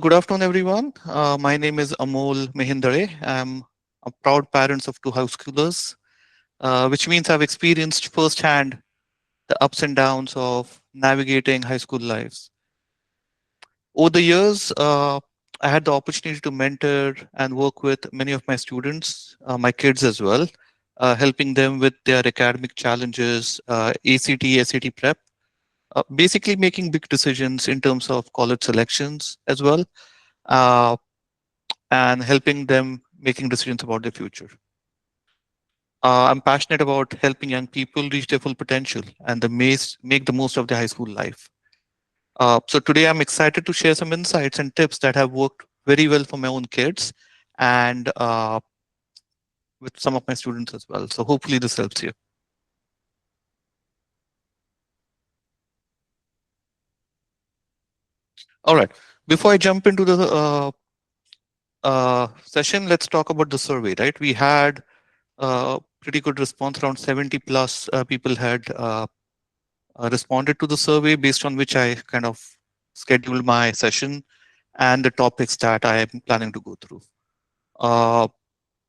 Good afternoon, everyone. My name is Amol Mehendale. I'm a proud parent of two house schoolers, which means I've experienced firsthand the ups and downs of navigating high school lives. Over the years, I had the opportunity to mentor and work with many of my students, my kids as well, helping them with their academic challenges, ACT, SAT prep, basically making big decisions in terms of college selections as well. Uh, and helping them making decisions about their future. I'm passionate about helping young people reach their full potential and make the most of their high school life. So today I'm excited to share some insights and tips that have worked very well for my own kids and with some of my students as well. So hopefully this helps you. All right. Before I jump into the session, let's talk about the survey, right? We had pretty good response. Around 70 plus people had responded to the survey based on which I kind of scheduled my session and the topics that I am planning to go through. Uh,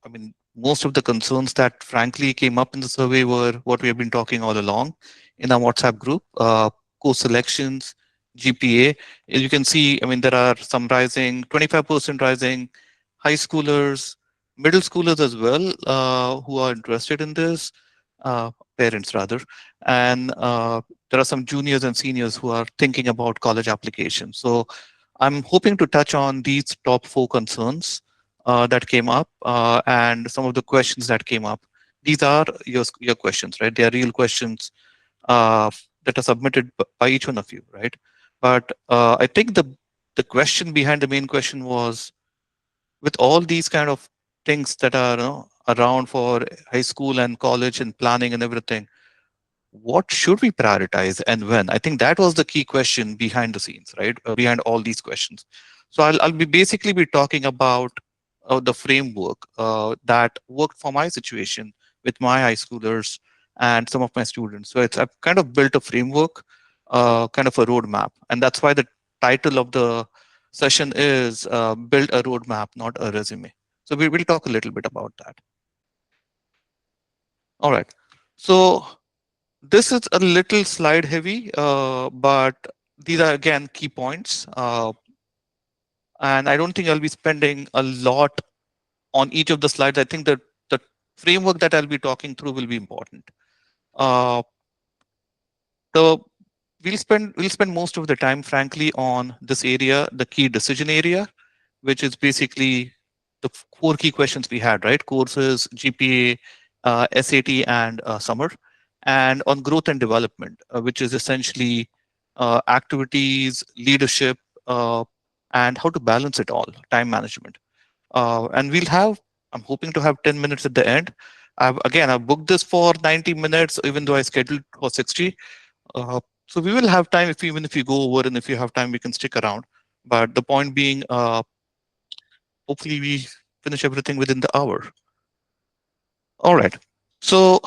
I mean, most of the concerns that frankly came up in the survey were what we have been talking all along in our WhatsApp group, course selections, GPA. As you can see, I mean, there are some rising, 25% rising, high schoolers, middle schoolers as well, who are interested in this, parents rather. And there are some juniors and seniors who are thinking about college applications. So I'm hoping to touch on these top four concerns that came up and some of the questions that came up. These are your questions, right? They are real questions uh, that are submitted by each one of you, right? But I think the question behind the main question was, with all these kind of things that are around for high school and college and planning and everything, what should we prioritize and when? I think that was the key question behind the scenes, right? Behind all these questions. So I'll be basically be talking about the framework that worked for my situation with my high schoolers and some of my students. So I've kind of built a framework, kind of a roadmap, and that's why the title of the session is "Build a Roadmap, Not a Resume." So we will talk a little bit about that. All right. So this is a little slide heavy, but these are again key points. And I don't think I'll be spending a lot on each of the slides. I think that the framework that I'll be talking through will be important. Uh, the we'll spend most of the time, frankly, on this area, the key decision area, which is basically the four key questions we had, right? Courses, GPA, SAT, and summer, and on growth and development, which is essentially activities, leadership, uh, and how to balance it all, time management. And we'll have, I'm hoping to have 10 minutes at the end. I've booked this for 90 minutes, even though I scheduled for 60. So we will have time if even if you go over and if you have time, we can stick around. But the point being, hopefully we finish everything within the hour. All right. So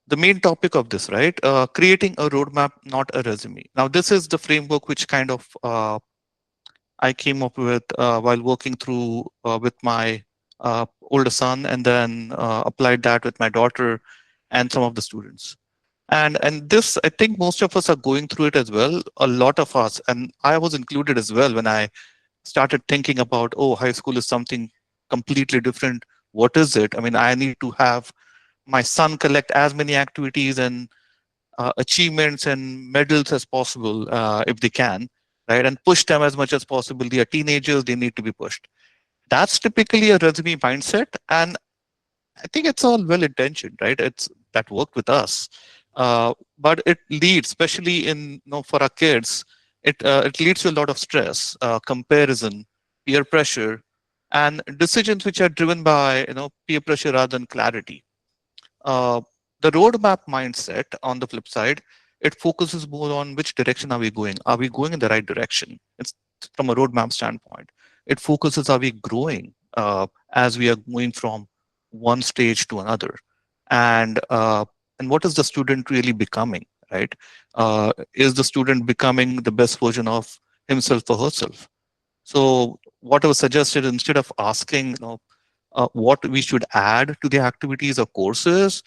the main topic of this, right? Creating a roadmap, not a resume. Now, this is the framework which kind of I came up with while working through with my older son, and then applied that with my daughter and some of the students. And this, I think most of us are going through it as well. A lot of us, and I was included as well when I started thinking about, oh, high school is something completely different. What is it? I mean, I need to have my son collect as many activities and achievements and medals as possible if they can, right? And push them as much as possible. They are teenagers, they need to be pushed. That's typically a resume mindset. And I think it's all well intentioned, right? It's that worked with us. But it leads, especially in for our kids, it leads to a lot of stress, comparison, peer pressure, and decisions which are driven by peer pressure rather than clarity. Uh, the roadmap mindset, on the flip side, it focuses more on which direction are we going. Are we going in the right direction? It's from a roadmap standpoint. It focuses, are we growing as we are moving from one stage to another, and what is the student really becoming, right? Is the student becoming the best version of himself or herself? So what I was suggested, instead of asking, what we should add to the activities or courses,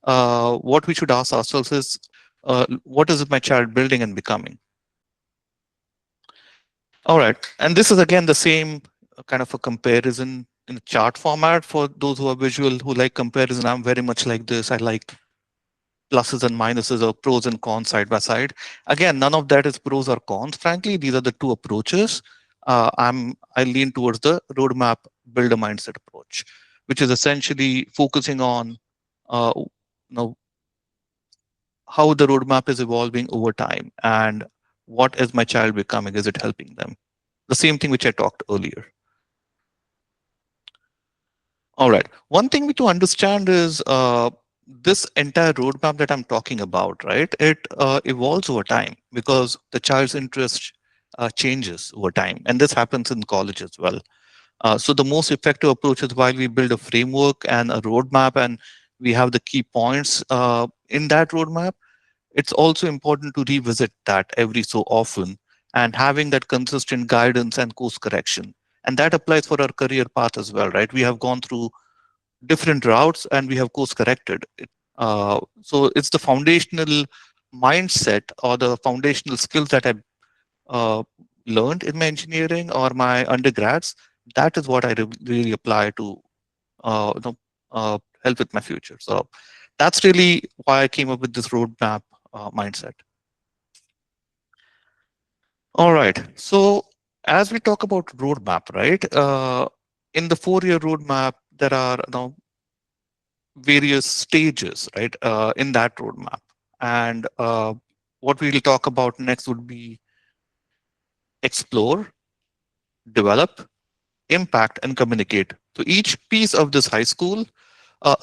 what we should ask ourselves is, what is my child building and becoming? All right. And this is again the same kind of a comparison in a chart format. For those who are visual, who like comparison, I'm very much like this. I like pluses and minuses, or pros and cons side by side. Again, none of that is pros or cons. Frankly, these are the two approaches. I lean towards the roadmap builder mindset approach, which is essentially focusing on uh, you know how the roadmap is evolving over time, and what is my child becoming? Is it helping them? The same thing which I talked earlier. All right. One thing we to understand is, this entire roadmap that I'm talking about, right? It evolves over time because the child's interest changes over time, and this happens in college as well. So the most effective approach is, while we build a framework and a roadmap, and we have the key points in that roadmap, it's also important to revisit that every so often, and having that consistent guidance and course correction. And that applies for our career path as well, right? We have gone through different routes and we have course corrected it. So it's the foundational mindset or the foundational skills that I uh, learned in my engineering or my undergrads. That is what I really apply to uh, you know, help with my future. So that's really why I came up with this roadmap mindset. All right. So as we talk about roadmap, right? In the 4-year roadmap, there are various stages, right, in that roadmap. And what we'll talk about next would be explore, develop, impact, and communicate. So each piece of this high school,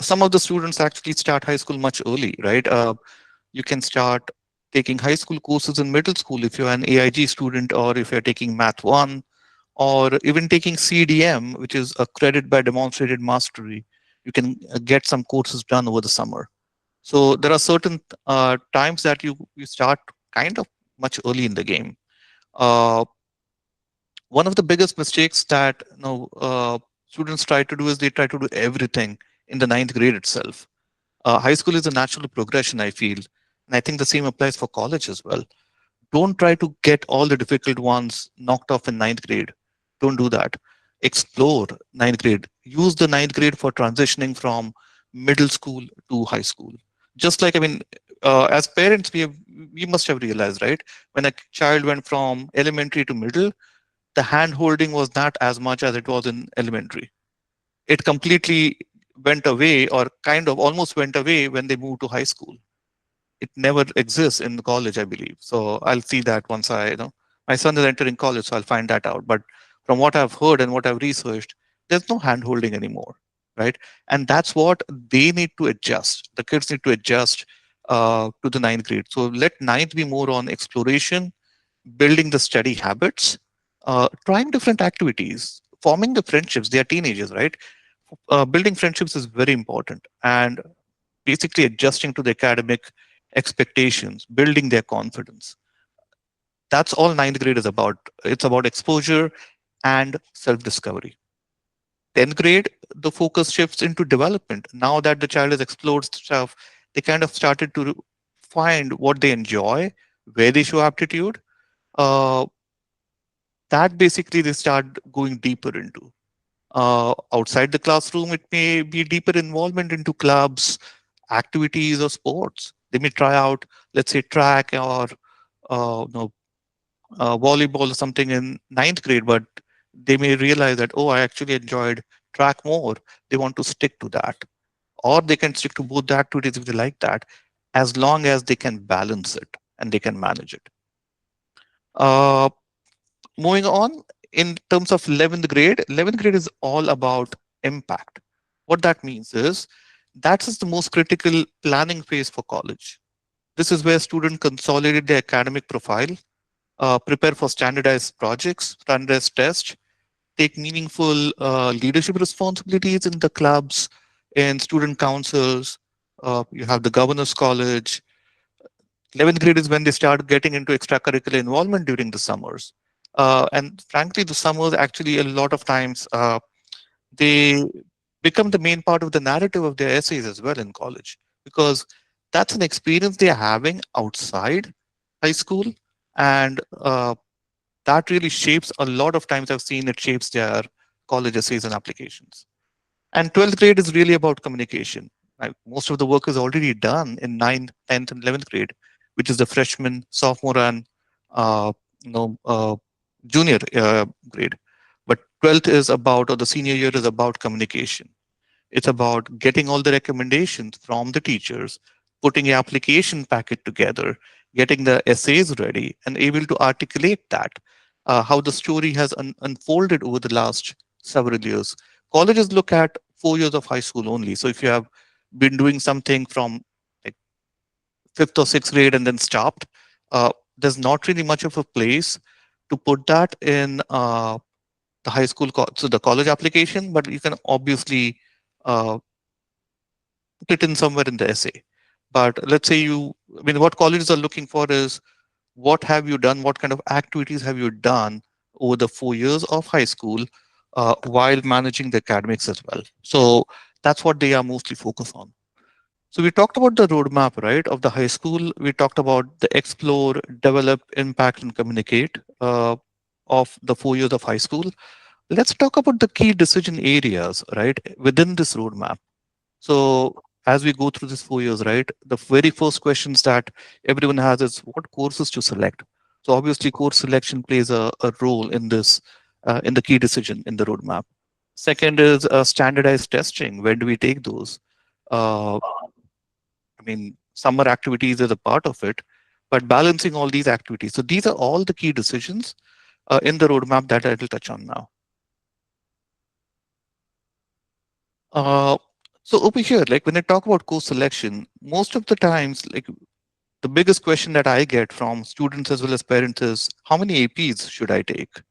some of the students actually start high school much early, right? You can start taking high school courses in middle school if you're an AIG student, or if you're taking Math 1, or even taking CDM, which is a credit by demonstrated mastery. You can get some courses done over the summer. So there are certain times that you start kind of much early in the game. Uh, One of the biggest mistakes that students try to do is they try to do everything in the ninth grade itself. High school is a natural progression, I feel, and I think the same applies for college as well. Don't try to get all the difficult ones knocked off in ninth grade. Don't do that. Explore ninth grade. Use the ninth grade for transitioning from middle school to high school. Just like, I mean, as parents, we must have realized, right? When a child went from elementary to middle, the hand holding was not as much as it was in elementary. It completely went away, or kind of almost went away, when they moved to high school. It never exists in college, I believe. So I'll see that once my son is entering college, so I'll find that out. But from what I've heard and what I've researched, there's no hand holding anymore, right? And that's what they need to adjust. The kids need to adjust to the ninth grade. So let ninth be more on exploration, building the study habits, trying different activities, forming the friendships. They are teenagers, right? Building friendships is very important, and basically adjusting to the academic expectations, building their confidence. That's all ninth grade is about. It's about exposure and self discovery. 10th grade, the focus shifts into development. Now that the child has explored stuff, they kind of started to find what they enjoy, where they show aptitude. Uh, that basically they start going deeper into. Outside the classroom, it may be deeper involvement into clubs, activities, or sports. They may try out, let's say, track or volleyball or something in ninth grade, but they may realize that, oh, I actually enjoyed track more. They want to stick to that. Or they can stick to both the activities if they like that, as long as they can balance it and they can manage it. Uh, Moving on, in terms of 11th grade, 11th grade is all about impact. What that means is, that is the most critical planning phase for college. This is where students consolidate their academic profile, prepare for standardized projects, standardized tests, take meaningful leadership responsibilities in the clubs, in student councils. You have the governor's college. 11th grade is when they start getting into extracurricular involvement during the summers. And frankly, the summers actually a lot of times they become the main part of the narrative of their essays as well in college, because that's an experience they're having outside high school. And that really shapes a lot of times I've seen it shapes their college essays and applications. And 12th grade is really about communication. Most of the work is already done in 9th, 10th, and 11th grade, which is the freshman, sophomore, and uh, you know, junior grade. But 12th is about, or the senior year is about communication. It's about getting all the recommendations from the teachers, putting an application packet together, getting the essays ready, and able to articulate that, how the story has unfolded over the last several years. Colleges look at 4 years of high school only. So if you have been doing something from like fifth or sixth grade and then stopped, there's not really much of a place to put that in the high school, so the college application, but you can obviously uh, put it in somewhere in the essay. But let's say I mean, what colleges are looking for is what have you done? What kind of activities have you done over the 4 years of high school while managing the academics as well? So that's what they are mostly focused on. So we talked about the roadmap, right, of the high school. We talked about the explore, develop, impact, and communicate of the 4 years of high school. Let's talk about the key decision areas, right, within this roadmap. So as we go through this 4 years, right, the very first questions that everyone has is what courses to select. So obviously, course selection plays a role in this, in the key decision in the roadmap. Second is standardized testing. When do we take those? Uh, I mean, summer activities is a part of it, but balancing all these activities. So these are all the key decisions in the roadmap that I will touch on now. Uh, so over here, like when I talk about course selection, most of the times, like the biggest question that I get from students as well as parents is how many APs should I take,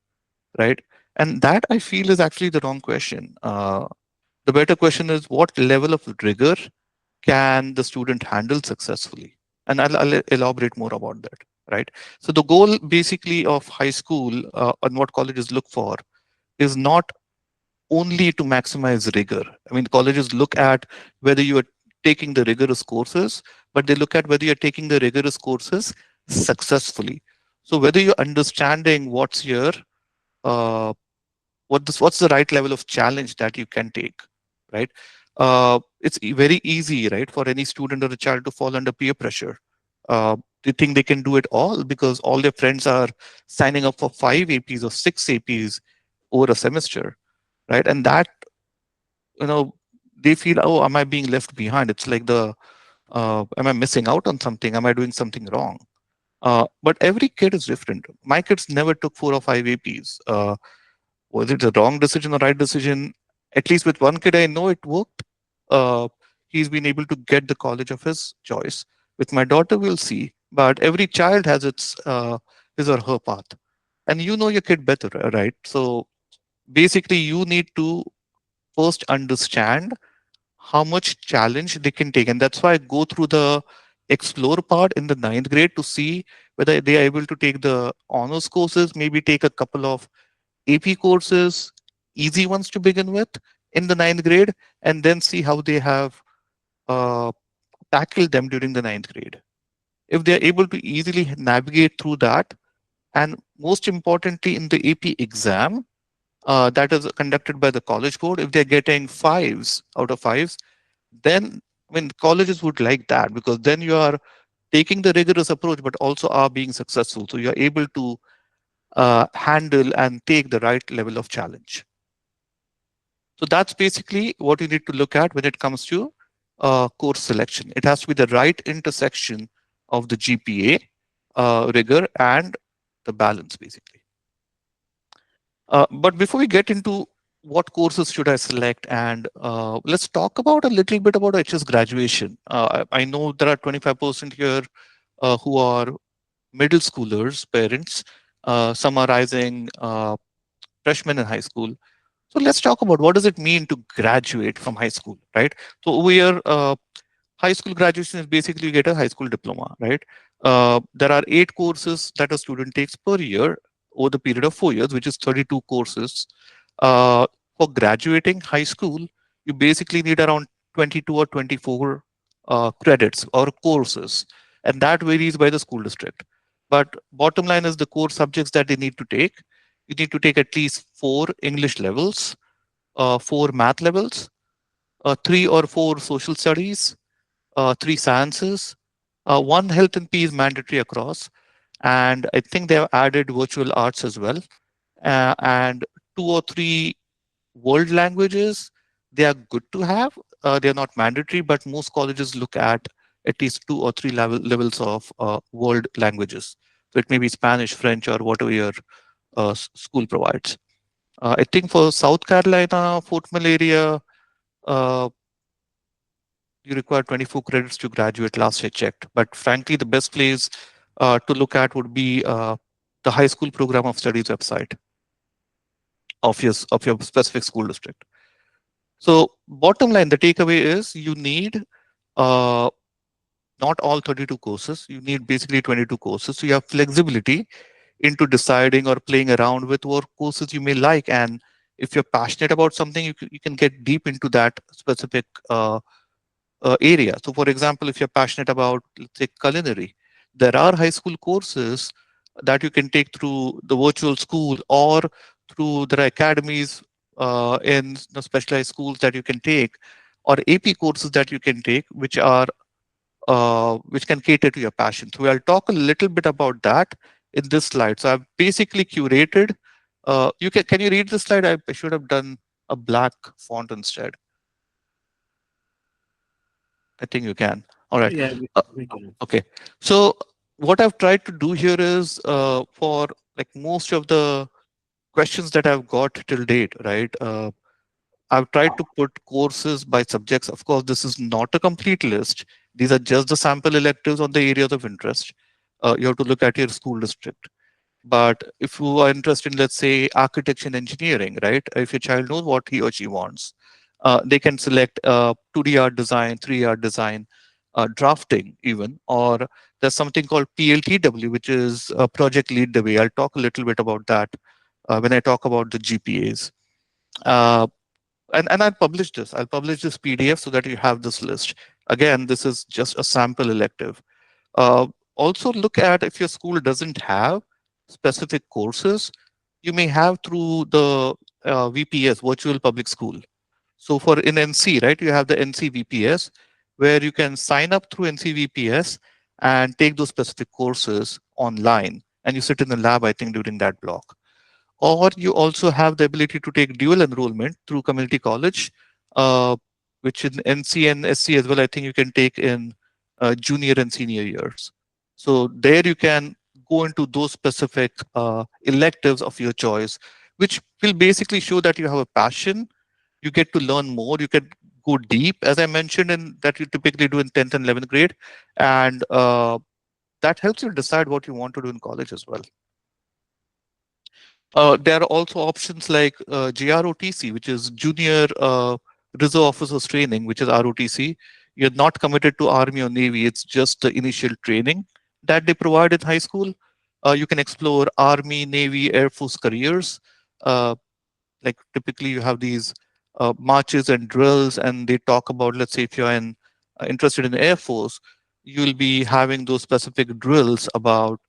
right? And that I feel is actually the wrong question. The better question is what level of rigor can the student handle successfully? And I'll elaborate more about that, right? So the goal basically of high school and what colleges look for is not only to maximize rigor. I mean, colleges look at whether you are taking the rigorous courses, but they look at whether you're taking the rigorous courses successfully. So whether you're understanding uh, what's the right level of challenge that you can take, right? It's very easy, right, for any student or a child to fall under peer pressure. They think they can do it all because all their friends are signing up for 5 APs or 6 APs over a semester, right? And that, you know, they feel, oh, am I being left behind? It's like am I missing out on something? Am I doing something wrong? But every kid is different. My kids never took 4 or 5 APs. Was it the wrong decision or right decision? At least with one kid, I know it worked. He's been able to get the college of his choice. With my daughter, we'll see. But every child has its his or her path, and you know your kid better, right? So basically, you need to first understand how much challenge they can take. And that's why I go through the explore part in the ninth grade to see whether they are able to take the honors courses, maybe take a couple of AP courses, easy ones to begin with in the ninth grade, and then see how they have uh, tackled them during the ninth grade. If they're able to easily navigate through that, and most importantly, in the AP exam, that is conducted by the college board, if they're getting fives out of fives, then I mean colleges would like that because then you are taking the rigorous approach, but also are being successful. So you're able to handle and take the right level of challenge. So that's basically what you need to look at when it comes to course selection. It has to be the right intersection of the GPA, rigor, and the balance, basically. But before we get into what courses should I select, and let's talk about a little bit about HS graduation. I know there are 25% here who are middle schoolers, parents, summarizing freshmen in high school. So let's talk about what does it mean to graduate from high school, right? So over here, high school graduation is basically you get a high school diploma, right? There are 8 courses that a student takes per year. over the period of 4 years, which is 32 courses. Uh, for graduating high school, you basically need around 22 or 24 credits or courses, and that varies by the school district. But bottom line is the core subjects that they need to take. You need to take at least four English levels, four math levels, three or four social studies, three sciences, one health and peace mandatory across, and I think they have added virtual arts as well, and two or three world languages. They are good to have. They are not mandatory, but most colleges look at least two or three levels of world languages. So it may be Spanish, French, or whatever your school provides. I think for South Carolina, Fort Mill area, uh, you require 24 credits to graduate, last I checked. But frankly, the best place to look at would be the high school program of studies website of your specific school district. So bottom line, the takeaway is you need uh, not all 32 courses. You need basically 22 courses. So you have flexibility into deciding or playing around with what courses you may like. And if you're passionate about something, you can get deep into that specific area. So, for example, if you're passionate about, let's say, culinary, there are high school courses that you can take through the virtual school or through there are academies in the specialized schools that you can take, or AP courses that you can take, which can cater to your passion. So, I'll talk a little bit about that in this slide. So, I've basically curated. Can you read this slide? I should have done a black font instead. I think you can. All right. Yeah, Uh, we can. okay. So what I've tried to do here is for like most of the questions that I've got till date, right? I've tried to put courses by subjects. Of course, this is not a complete list. These are just the sample electives on the areas of interest. You have to look at your school district. But if you are interested in, let's say, architecture and engineering, right? If your child knows what he or she wants, they can select 2D art design, 3D art design, drafting even, or there's something called PLTW, which is project lead the way. I'll talk a little bit about that when I talk about the GPAs. Uh, and I'll publish this. I'll publish this PDF so that you have this list. Again, this is just a sample elective. Uh, Also look at if your school doesn't have specific courses, you may have through the VPS, Virtual Public School. So for in NC, right, you have the NC VPS where you can sign up through NC VPS and take those specific courses online. And you sit in the lab, I think, during that block. Or you also have the ability to take dual enrollment through community college, uh, which in NC and SC as well, I think you can take in junior and senior years. So there you can go into those specific electives of your choice, which will basically show that you have a passion. You get to learn more. You can go deep, as I mentioned, in that you typically do in 10th and 11th grade. And that helps you decide what you want to do in college as well. There are also options like JROTC, which is Junior Reserve Officers Training, which is ROTC. You're not committed to Army or Navy. It's just the initial training that they provide in high school. You can explore Army, Navy, Air Force careers. Uh, like typically you have these marches and drills, and they talk about, let's say, if you're interested in the Air Force, you'll be having those specific drills about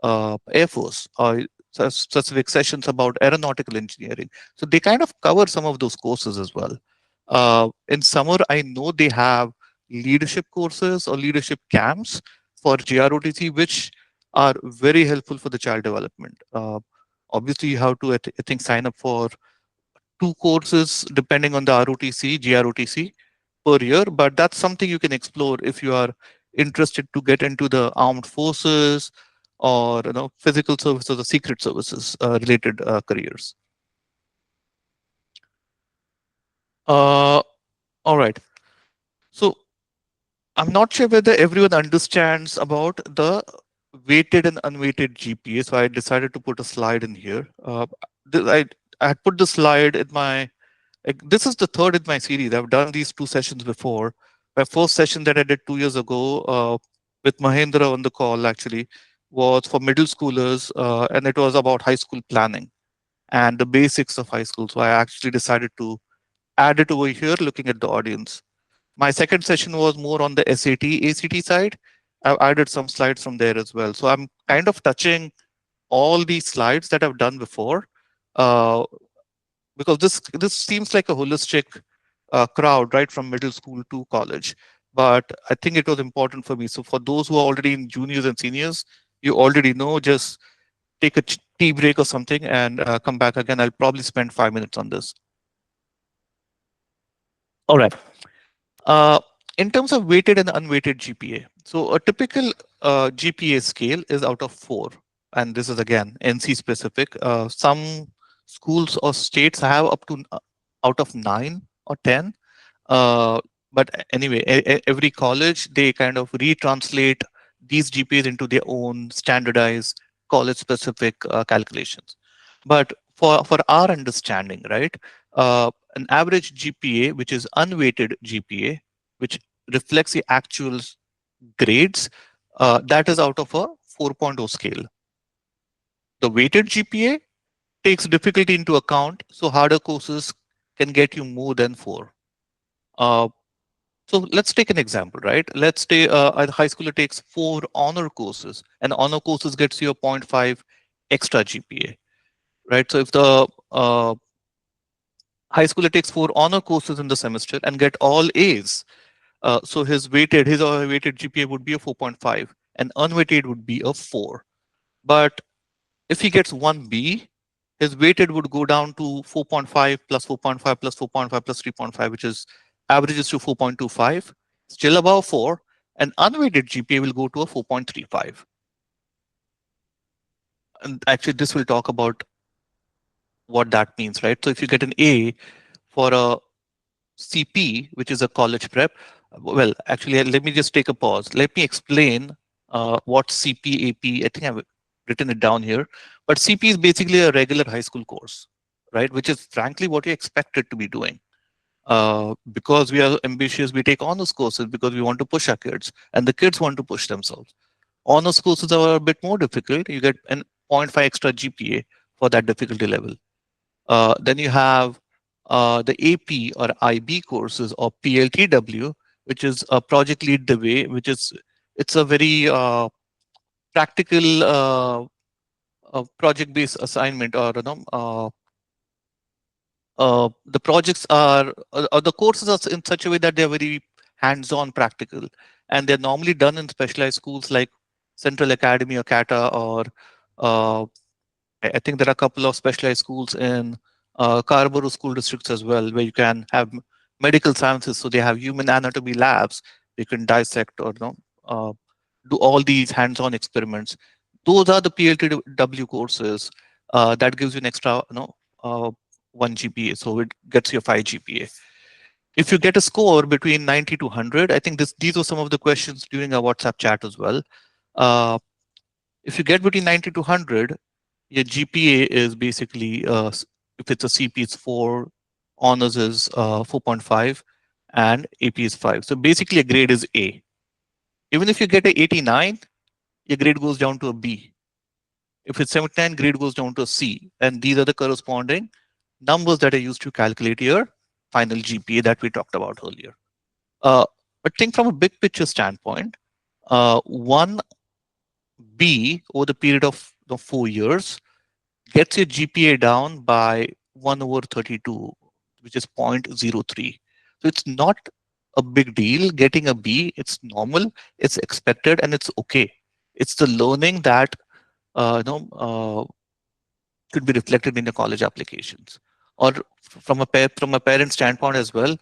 Air Force, or specific sessions about aeronautical engineering. So they kind of cover some of those courses as well. In summer, I know they have leadership courses or leadership camps for GROTC, which are very helpful for the child development. Obviously, you have to, I think, sign up for two courses depending on the ROTC, GROTC per year, but that's something you can explore if you are interested to get into the armed forces or physical services or secret services related careers. Uh, all right. So I'm not sure whether everyone understands about the weighted and unweighted GPA. So I decided to put a slide in here. I had put the slide in my. This is the third in my series. I've done these two sessions before. My first session that I did 2 years ago with Mahendra on the call, actually, was for middle schoolers, and it was about high school planning and the basics of high school. So I actually decided to add it over here, looking at the audience. My second session was more on the SAT, ACT side. I added some slides from there as well. So I'm kind of touching all these slides that I've done before, uh, because this seems like a holistic crowd, right, from middle school to college. But I think it was important for me. So for those who are already in juniors and seniors, you already know, just take a tea break or something and come back again. I'll probably spend 5 minutes on this. All right. Uh, in terms of weighted and unweighted GPA, so a typical GPA scale is out of 4, and this is again NC specific. Some schools or states have up to out of 9 or 10. Uh, but anyway, every college, they kind of retranslate these GPAs into their own standardized college specific calculations. But for our understanding, right, an average GPA, which is unweighted GPA, which reflects the actual grades, that is out of a 4.0 scale. The weighted GPA takes difficulty into account, so harder courses can get you more than 4. Uh, So let's take an example, right? Let's say a high schooler takes 4 honor courses, and honor courses gets you a zero point 0.5 extra GPA, right? So if the high schooler takes 4 honor courses in the semester and get all A's, so his or her weighted GPA would be a 4.5, and unweighted would be a 4. But if he gets 1B, his weighted would go down to 4.5 plus 4.5 plus 4.5 plus 3.5, which is averages to 4.25, still above 4, and unweighted GPA will go to a 4.35. And actually, this will talk about what that means, right? So if you get an A for a CP, which is a college prep, well, actually, let me just take a pause. Let me explain what CP, AP, I think I've written it down here, but CP is basically a regular high school course, right? Which is frankly what you expect it to be doing. Because we are ambitious, we take honors courses because we want to push our kids, and the kids want to push themselves. Honors courses are a bit more difficult. You get an zero point 0.5 extra GPA for that difficulty level. Then you have the AP or IB courses, or PLTW, which is a project lead the way, which is it's a very practical project based assignment, or the projects are or the courses are in such a way that they're very hands-on practical, and they're normally done in specialized schools like Central Academy or CATA, or uh, I think there are a couple of specialized schools in Scarborough school districts as well, where you can have medical sciences. So they have human anatomy labs. You can dissect or do all these hands-on experiments. Those are the PLTW courses that gives you an extra, 1 GPA. So it gets you a 5 GPA. If you get a score between 90 to 100, I think these were some of the questions during our WhatsApp chat as well. Uh, if you get between 90 to 100, your GPA is basically, if it's a CP, it's 4, honors is 4.5, and AP is 5. So basically, a grade is A. Even if you get a 89, your grade goes down to a B. If it's 79, grade goes down to a C. And these are the corresponding numbers that are used to calculate your final GPA that we talked about earlier. But think from a big picture standpoint, 1B over the period of 4 years gets your GPA down by 1 over 32, which is 0.03. So it's not a big deal getting a B. It's normal, it's expected, and it's okay. It's the learning that could be reflected in your college applications, or from a parent standpoint as well.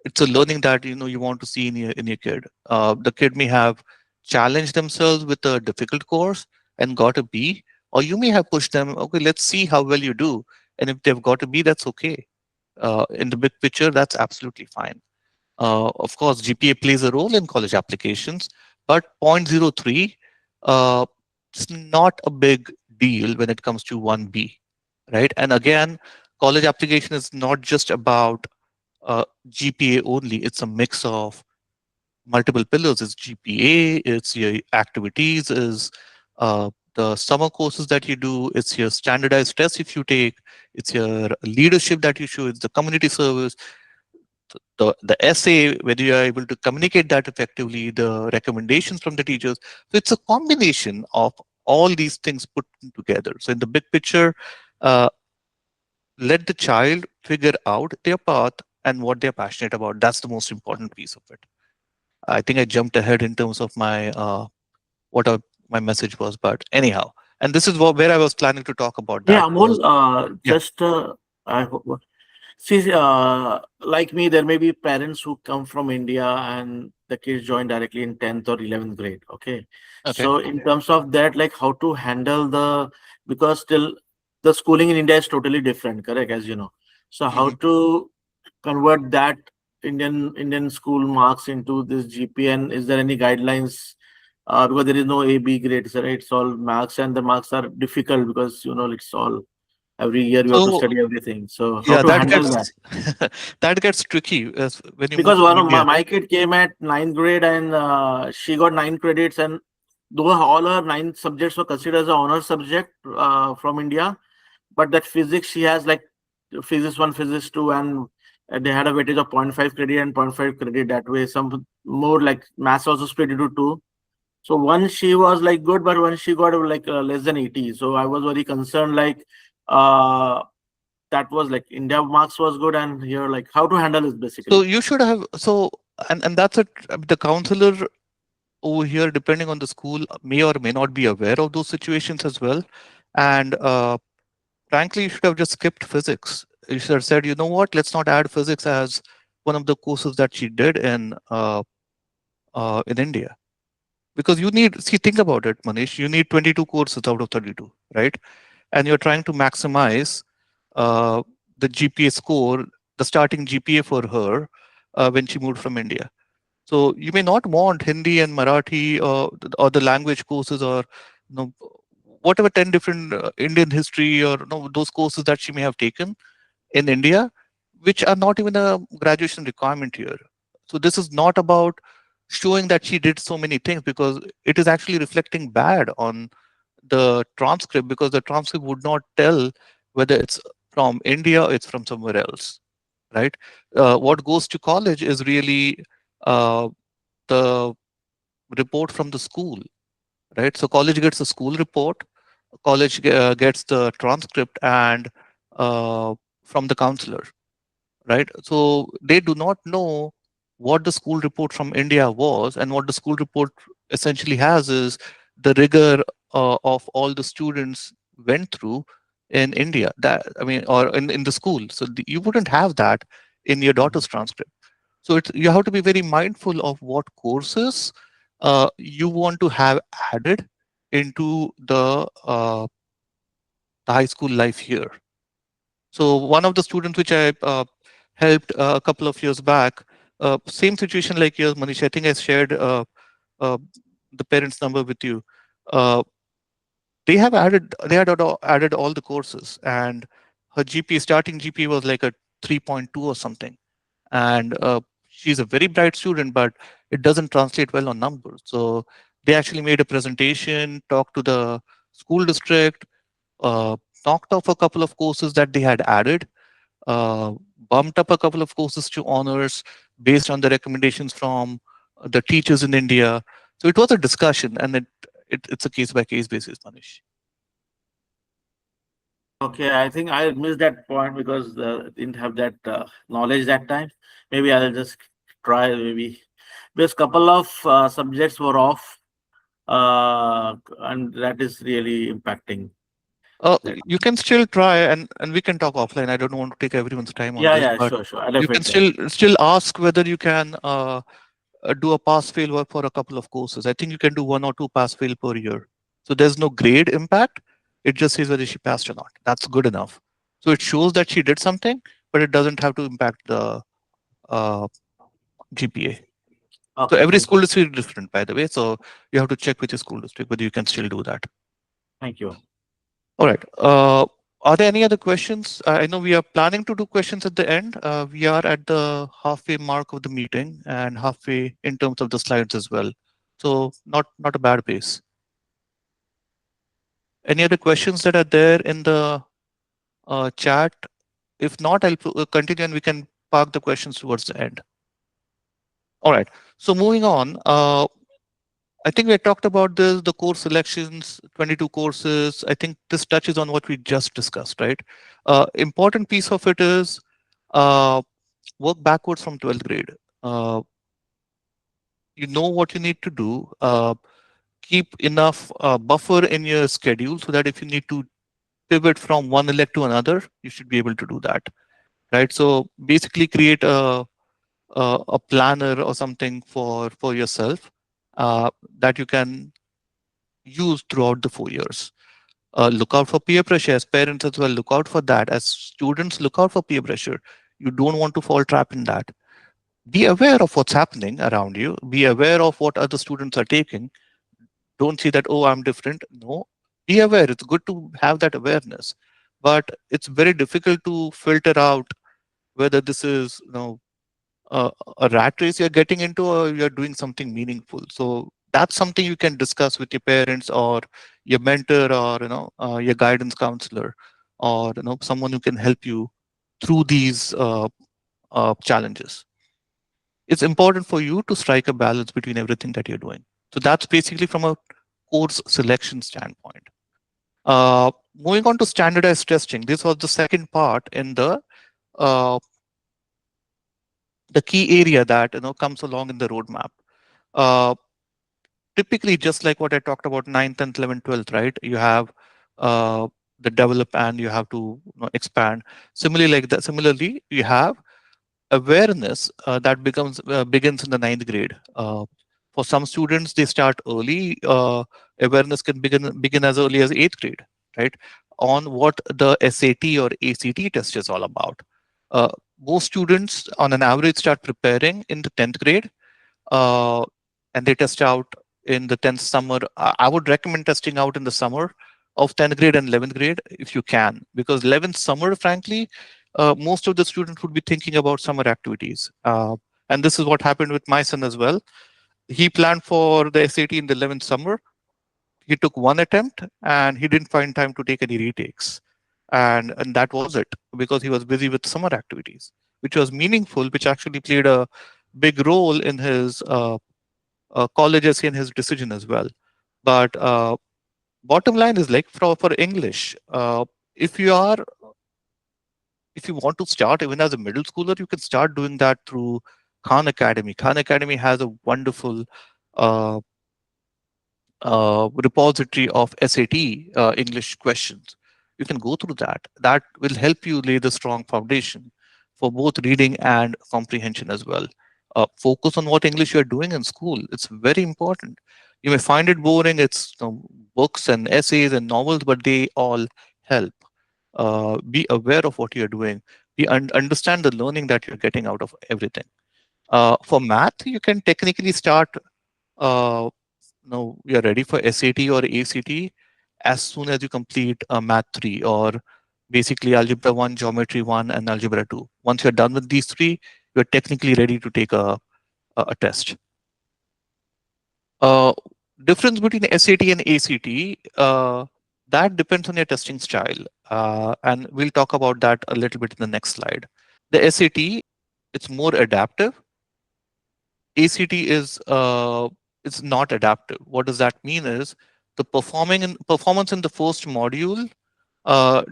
It's a learning that you want to see in your kid. The kid may have challenged themselves with a difficult course and got a B, or you may have pushed them. Okay, let's see how well you do, and if they've got a B, that's okay. In the big picture, that's absolutely fine. Of course, GPA plays a role in college applications, but 0.03, it's not a big deal when it comes to 1B, right? And again, college application is not just about GPA only. It's a mix of multiple pillars. It's GPA, it's your activities, is The summer courses that you do, it's your standardized tests if you take, it's your leadership that you show, it's the community service, the essay, whether you are able to communicate that effectively, the recommendations from the teachers. So it's a combination of all these things put together. So in the big picture, uh, let the child figure out their path and what they're passionate about. That's the most important piece of it. I think I jumped ahead in terms of my what my message was, but anyhow, and this is where I was planning to talk about Yeah, that was Amol, yeah. just I hope. See, like me, there may be parents who come from India and the kids join directly in 10th or 11th grade. Okay. Okay. So, in terms of that, like how to handle because still the schooling in India is totally different, correct, as you know. So, how Hmm. to convert that Indian school marks into this GPN? Is there any guidelines? Because there is no A, B grades, right? It's all marks, and the marks are difficult because, it's all every year you have to So study everything. So how yeah, to that handle that? gets that gets tricky when you move Because from one of India. my kid came at ninth grade and she got 9 credits, and though all her 9 subjects were considered as an honor subject from India, but that physics she has like physics 1, physics 2, and they had a weightage of point 0.5 credit and point 0.5 credit that way. Some more like maths also split into two. So once she was like good, but once she got like less than 80. So I was very concerned, like uh that was like India marks was good, and here like how to handle this So basically. you should have and that's it. The counselor over here, depending on the school, may or may not be aware of those situations as well. And frankly, you should have just skipped physics. You should have said, you know what, let's not add physics as one of the courses that she did in India. Because you need, see, think about it, Manish, you need 22 courses out of 32, right? And you're trying to maximize uh, the GPA score, the starting GPA for her when she moved from India. So you may not want Hindi and Marathi or the language courses or whatever 10 different Indian history or those courses that she may have taken in India, which are not even a graduation requirement here. So this is not about showing that she did so many things because it is actually reflecting bad on the transcript because the transcript would not tell whether it's from India or it's from somewhere else, right? What goes to college is really uh, the report from the school, right? So college gets a school report, college gets the transcript and from the counselor, right? So they do not know what the school report from India was, and what the school report essentially has is the rigor of all the students went through in India. That I mean, or in the school. So you wouldn't have that in your daughter's transcript. So you have to be very mindful of what courses you want to have added into the high school life here. So one of the students which I helped a couple of years back, same situation like yours, Manish. I think I shared uh, the parents' number with you. Uh, they had added all the courses, and her GPA starting GPA was like a 3.2 or something. And she's a very bright student, but it doesn't translate well on numbers. So they actually made a presentation, talked to the school district, uh, knocked off a couple of courses that they had added, uh, bumped up a couple of courses to honors based on the recommendations from the teachers in India. So it was a discussion, and it's a case by case basis, Manish. Okay, I think I missed that point because didn't have that knowledge that time. Maybe I'll just try maybe because couple of subjects were off, and that is really impacting that. You can still try, and we can talk offline. I don't want to take everyone's time on Yeah, this, yeah, but sure, sure. I'll you can definitely. still ask whether you can do a pass fail work for a couple of courses. I think you can do one or two pass fail per year. So there's no grade impact. It just says whether she passed or not. That's good enough. So it shows that she did something, but it doesn't have to impact the uh, GPA. So Okay, every thank school you. district is different, by the way. So you have to check with your school district whether you can still do that. Thank you. All right. Are there any other questions? I know we are planning to do questions at the end. We are at the halfway mark of the meeting and halfway in terms of the slides as well. So not a bad pace. Any other questions that are there in the chat? If not, I'll continue and we can park the questions towards the end. All right. So moving on, I think we talked about this, the course selections, 22 courses. I think this touches on what we just discussed, right? Important piece of it is uh, work backwards from 12th grade. Uh, you know what you need to do. Keep enough buffer in your schedule so that if you need to pivot from one elect to another, you should be able to do that, right? So basically create a planner or something for yourself that you can use throughout the 4 years. Look out for peer pressure as parents as well. Look out for that as students. Look out for peer pressure. You don't want to fall trap in that. Be aware of what's happening around you. Be aware of what other students are taking. Don't see that, oh, I'm different. No, be aware. It's good to have that awareness, but it's very difficult to filter out whether this is, uh, a rat race you're getting into or you're doing something meaningful. So that's something you can discuss with your parents or your mentor or your guidance counselor or someone who can help you through these challenges. It's important for you to strike a balance between everything that you're doing. So that's basically from a course selection standpoint. Moving on to standardized testing, this was the second part in uh, the key area that comes along in the roadmap. Uh, Typically, just like what I talked about, 9th, 10th, 11th, 12th, right? You have uh, the develop and you have to expand. Similarly, you have awareness that begins in the ninth grade. For some students, they start early. Awareness can begin as early as eighth grade, right? On what the SAT or ACT test is all about. Uh, Most students, on an average, start preparing in the 10th grade, uh, and they test out in the 10th summer. I would recommend testing out in the summer of 10th grade and 11th grade if you can, because 11th summer, frankly, most of the students would be thinking about summer activities. And this is what happened with my son as well. He planned for the SAT in the 11th summer. He took one attempt and he didn't find time to take any retakes. And that was it because he was busy with summer activities, which was meaningful, which actually played a big role in his college essay and his decision as well. But bottom line is like for English, if you are if you want to start even as a middle schooler, you can start doing that through Khan Academy. Khan Academy has a wonderful uh, repository of SAT English questions. You can go through that. That will help you lay the strong foundation for both reading and comprehension as well. Focus on what English you're doing in school. It's very important. You may find it boring. It's books and essays and novels, but they all help. Be aware of what you're doing. Understand the learning that you're getting out of everything. For math, you can technically start uh, you're ready for SAT or ACT as soon as you complete Math 3 or basically Algebra 1, Geometry 1, and Algebra 2. Once you're done with these three, you're technically ready to take a test. Uh, Difference between SAT and ACT, that depends on your testing style. And we'll talk about that a little bit in the next slide. The SAT, it's more adaptive. ACT is it's not adaptive. What does that mean is the performance in the first module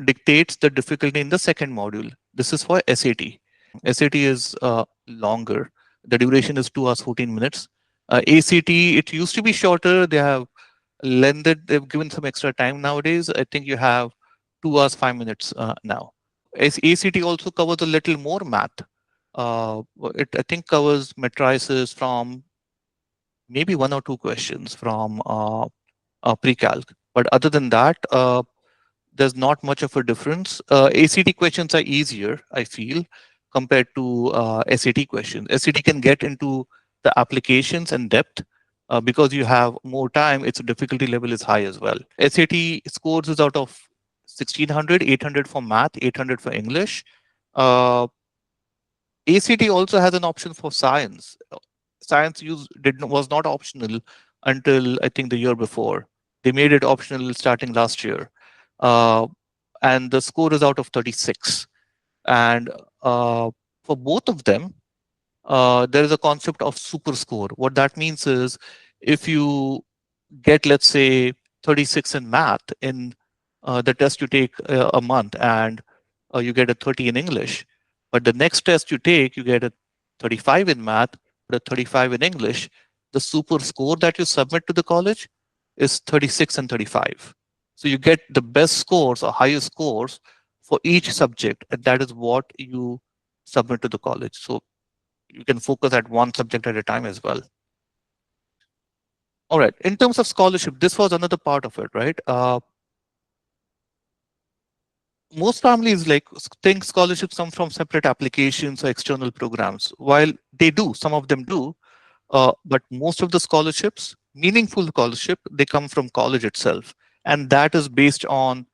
dictates the difficulty in the second module. This is for SAT. SAT is longer. The duration is 2 hours 14 minutes. ACT, it used to be shorter. They have lengthened. They've given some extra time nowadays. I think you have 2 hours 5 minutes now. ACT also covers a little more math. It I think covers matrices from maybe one or two questions from pre-calc. But other than that, there's not much of a difference. ACT questions are easier, I feel, compared to SAT questions. SAT can get into the applications and depth. Because you have more time, its difficulty level is high as well. SAT scores is out of 1600, 800 for math, 800 for English. Uh, ACT also has an option for science. Science was not optional until I think the year before. They made it optional starting last year. Uh, and the score is out of 36. And for both of them, there is a concept of super score. What that means is if you get, let's say, 36 in math in the test you take a month, and you get a 30 in English, but the next test you take, you get a 35 in math, but a 35 in English, the super score that you submit to the college is 36 and 35. So you get the best scores or highest scores for each subject, and that is what you submit to the college. So you can focus at one subject at a time as well. All right. In terms of scholarship, this was another part of it, right? Most families think scholarships come from separate applications or external programs. While they do, some of them do, but most of the scholarships, meaningful scholarship, they come from college itself, and that is based on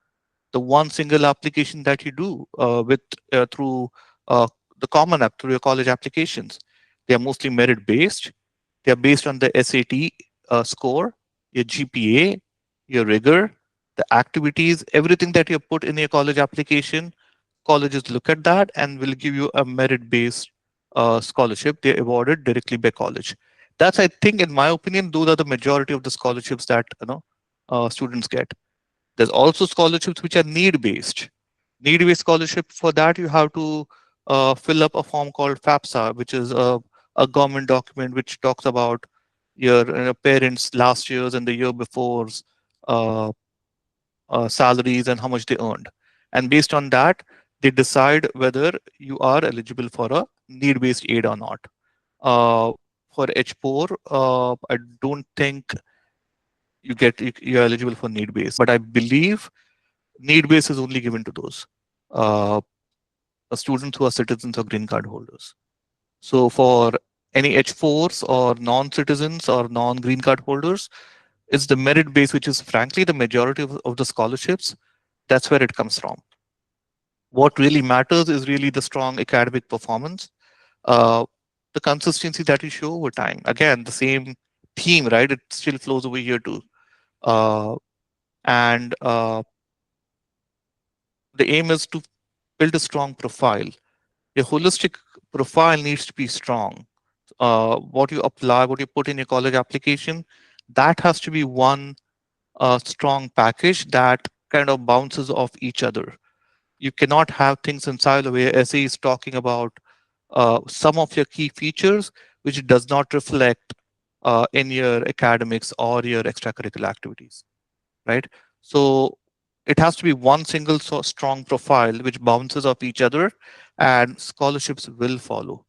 the one single application that you do with through uh, the common app through your college applications. They are mostly merit based. They are based on the SAT score, your GPA, your rigor, the activities, everything that you put in your college application. Colleges look at that and will give you a merit-based scholarship. They're awarded directly by college. That's, I think, in my opinion, those are the majority of the scholarships that students get. There's also scholarships which are need-based. Need-based scholarship, for that you have to fill up a form called FAFSA, which is a government document which talks about your parents' last year's and the year before's uh, salaries and how much they earned. And based on that, they decide whether you are eligible for a need-based aid or not. Uh, for H4, I don't think you're eligible for need-based, but I believe need-based is only given to those uh, students who are citizens or green card holders. So for any H4s or non-citizens or non-green card holders, it's the merit base, which is frankly the majority of the scholarships. That's where it comes from. What really matters is really the strong academic performance, uh, the consistency that you show over time. Again, the same theme, right? It still flows over here too. Uh, and the aim is to build a strong profile. Your holistic profile needs to be strong. What you apply, what you put in your college application, that has to be one strong package that kind of bounces off each other. You cannot have things in silo where essay is talking about some of your key features which does not reflect in your academics or your extracurricular activities, right? So it has to be one single strong profile which bounces off each other, and scholarships will follow.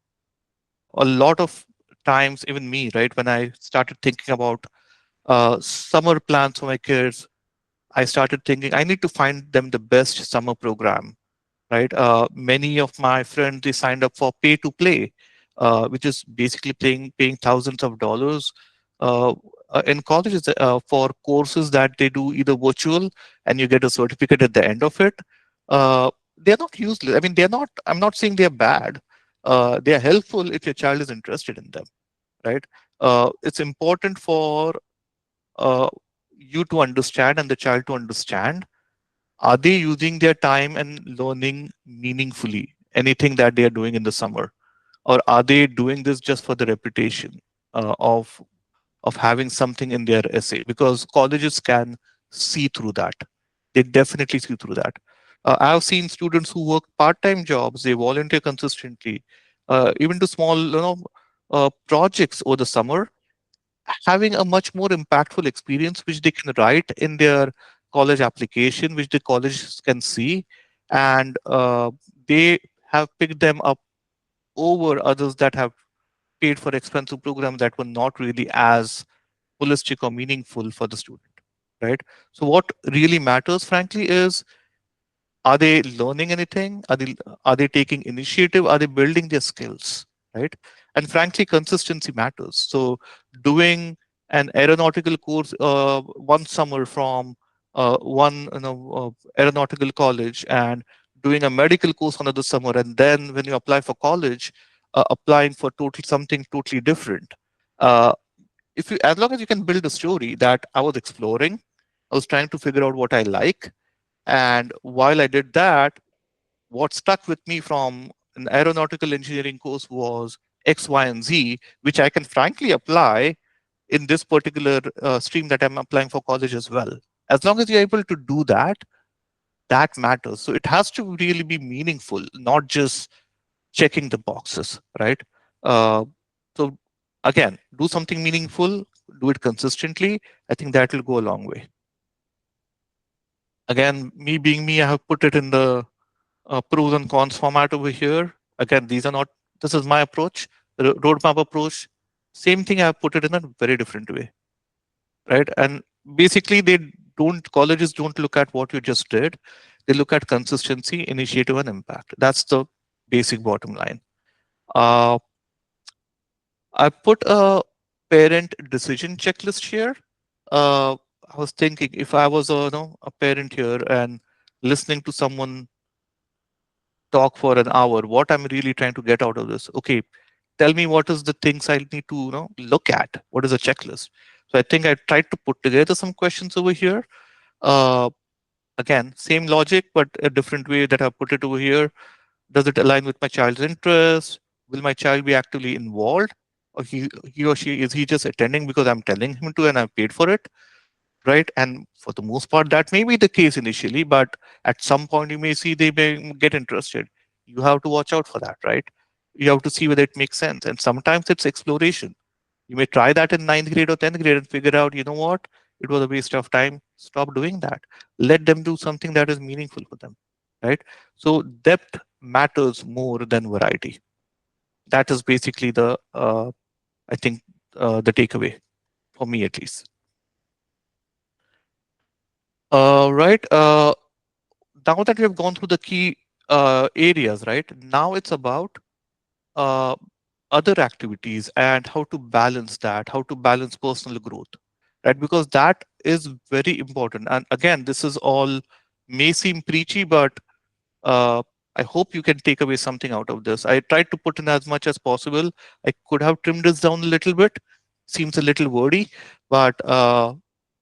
A lot of times, even me, right, when I started thinking about summer plans for my kids, I started thinking I need to find them the best summer program, right? Many of my friends, they signed up for pay to play, which is basically paying thousands of dollars uh, in colleges for courses that they do either virtual and you get a certificate at the end of it. They're not useless. I mean, they're not. I'm not saying they're bad. They are helpful if your child is interested in them, right? It's important for uh, you to understand and the child to understand, are they using their time and learning meaningfully anything that they are doing in the summer, or are they doing this just for the reputation of having something in their essay? Because colleges can see through that. They definitely see through that. I've seen students who work part-time jobs, they volunteer consistently, even to small projects over the summer, having a much more impactful experience which they can write in their college application, which the college can see, and they have picked them up over others that have paid for expensive programs that were not really as holistic or meaningful for the student, right? So what really matters, frankly, is, are they learning anything? Are they taking initiative? Are they building their skills, right? And frankly, consistency matters. So doing an aeronautical course one summer from one aeronautical college, and doing a medical course another summer, and then when you apply for college, applying for something totally different. uh, if you, as long as you can build a story that I was exploring, I was trying to figure out what I like. And while I did that, what stuck with me from an aeronautical engineering course was X, Y, and Z, which I can frankly apply in this particular stream that I'm applying for college as well. As long as you're able to do that, that matters. So it has to really be meaningful, not just checking the boxes, right? Uh, so again, do something meaningful, do it consistently. I think that will go a long way. Again, me being me, I have put it in the pros and cons format over here. Again, these are not, this is my approach, the roadmap approach. Same thing, I have put it in a very different way, right? And basically, colleges don't look at what you just did. They look at consistency, initiative, and impact. That's the basic bottom line. Uh, I put a parent decision checklist here. Uh, I was thinking if I was a parent here and listening to someone talk for an hour, what I'm really trying to get out of this. Okay, tell me what is the things I need to look at. What is a checklist? So I think I tried to put together some questions over here. Uh, Again, same logic, but a different way that I put it over here. Does it align with my child's interests? Will my child be actively involved? Or he or she, is he just attending because I'm telling him to and I've paid for it? Right? And for the most part, that may be the case initially, but at some point you may see they may get interested. You have to watch out for that, right? You have to see whether it makes sense. And sometimes it's exploration. You may try that in ninth grade or 10th grade and figure out, you know what? It was a waste of time. Stop doing that. Let them do something that is meaningful for them, right? So depth matters more than variety. That is basically I think, the takeaway for me at least. Right. Now that we have gone through the key areas, right? Now it's about uh, other activities and how to balance that, how to balance personal growth, right? Because that is very important. And again, this is all may seem preachy, but uh, I hope you can take away something out of this. I tried to put in as much as possible. I could have trimmed this down a little bit. Seems a little wordy, but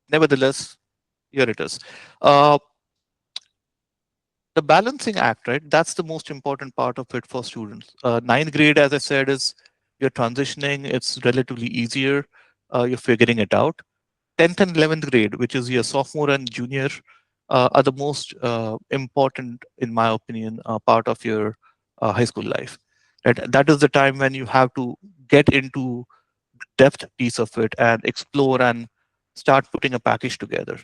nevertheless, here it is. Uh, the balancing act, right? That's the most important part of it for students. Ninth grade, as I said, is you're transitioning. It's relatively easier. You're figuring it out. 10th and 11th grade, which is your sophomore and junior, are the most important, in my opinion, part of your high school life. Right? That is the time when you have to get into depth piece of it and explore and start putting a package together.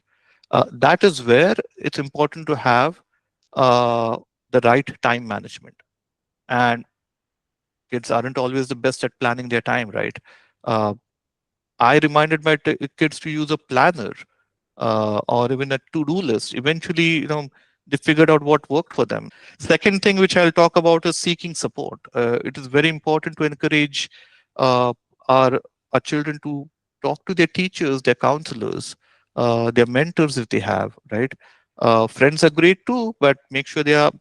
That is where it's important to have uh, the right time management. And kids aren't always the best at planning their time, right? Uh, I reminded my kids to use a planner or even a to-do list. Eventually, they figured out what worked for them. Second thing which I'll talk about is seeking support. It is very important to encourage uh, our our children to talk to their teachers, their counselors, their mentors if they have, right? Friends are great too, but make sure they are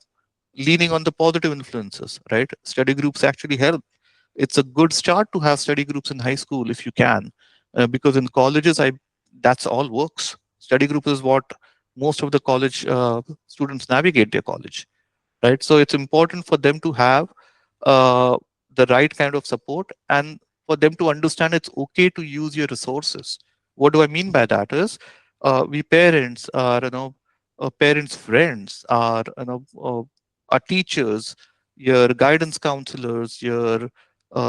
leaning on the positive influences, right? Study groups actually help. It's a good start to have study groups in high school if you can, because in colleges, that's all works. Study group is what most of the college students navigate their college, right? So it's important for them to have uh, the right kind of support and for them to understand it's okay to use your resources. What do I mean by that is we parents are, parents' friends are, our teachers, your guidance counselors, your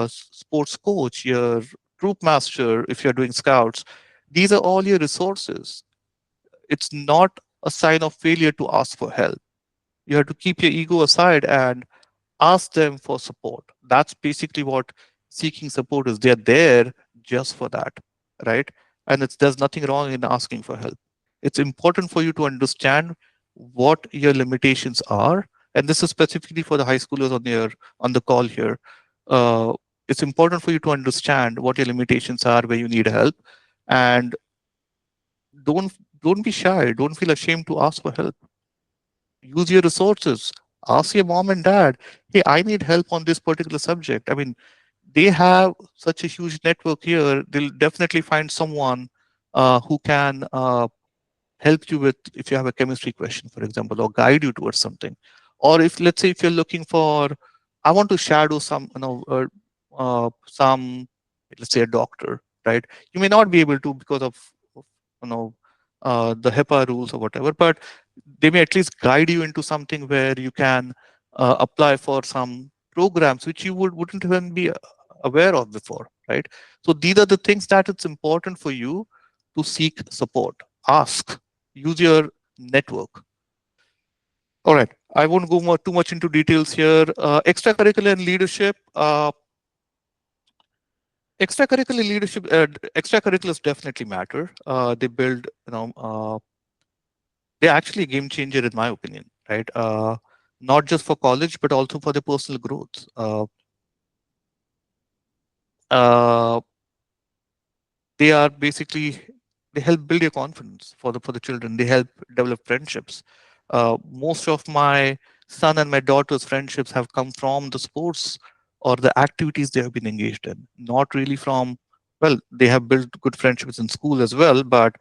sports coach, your troop master, if you're doing scouts. These are all your resources. It's not a sign of failure to ask for help. You have to keep your ego aside and ask them for support. That's basically what seeking support is. They're there just for that, right? And there's nothing wrong in asking for help. It's important for you to understand what your limitations are, and this is specifically for the high schoolers on the call here. Uh, it's important for you to understand what your limitations are, where you need help, and don't don't be shy. Don't feel ashamed to ask for help. Use your resources. Ask your mom and dad, hey, I need help on this particular subject. I mean, they have such a huge network here. They'll definitely find someone who can help you with if you have a chemistry question, for example, or guide you towards something. Or if, let's say, if you're looking for, I want to shadow some, some, let's say, a doctor, right? You may not be able to because of you know, the HIPAA rules or whatever, but they may at least guide you into something where you can apply for some programs which you wouldn't even be aware of before, right? So these are the things that it's important for you to seek support, ask, use your network. All right, I won't go too much into details here. Extracurricular and leadership. Extracurriculars definitely matter. They build, they're actually a game changer in my opinion, right? Not just for college, but also for the personal growth. Uh, they are basically, they help build your confidence for the children. They help develop friendships. Most of my son and my daughter's friendships have come from the sports or the activities they have been engaged in, not really from, well, they have built good friendships in school as well, but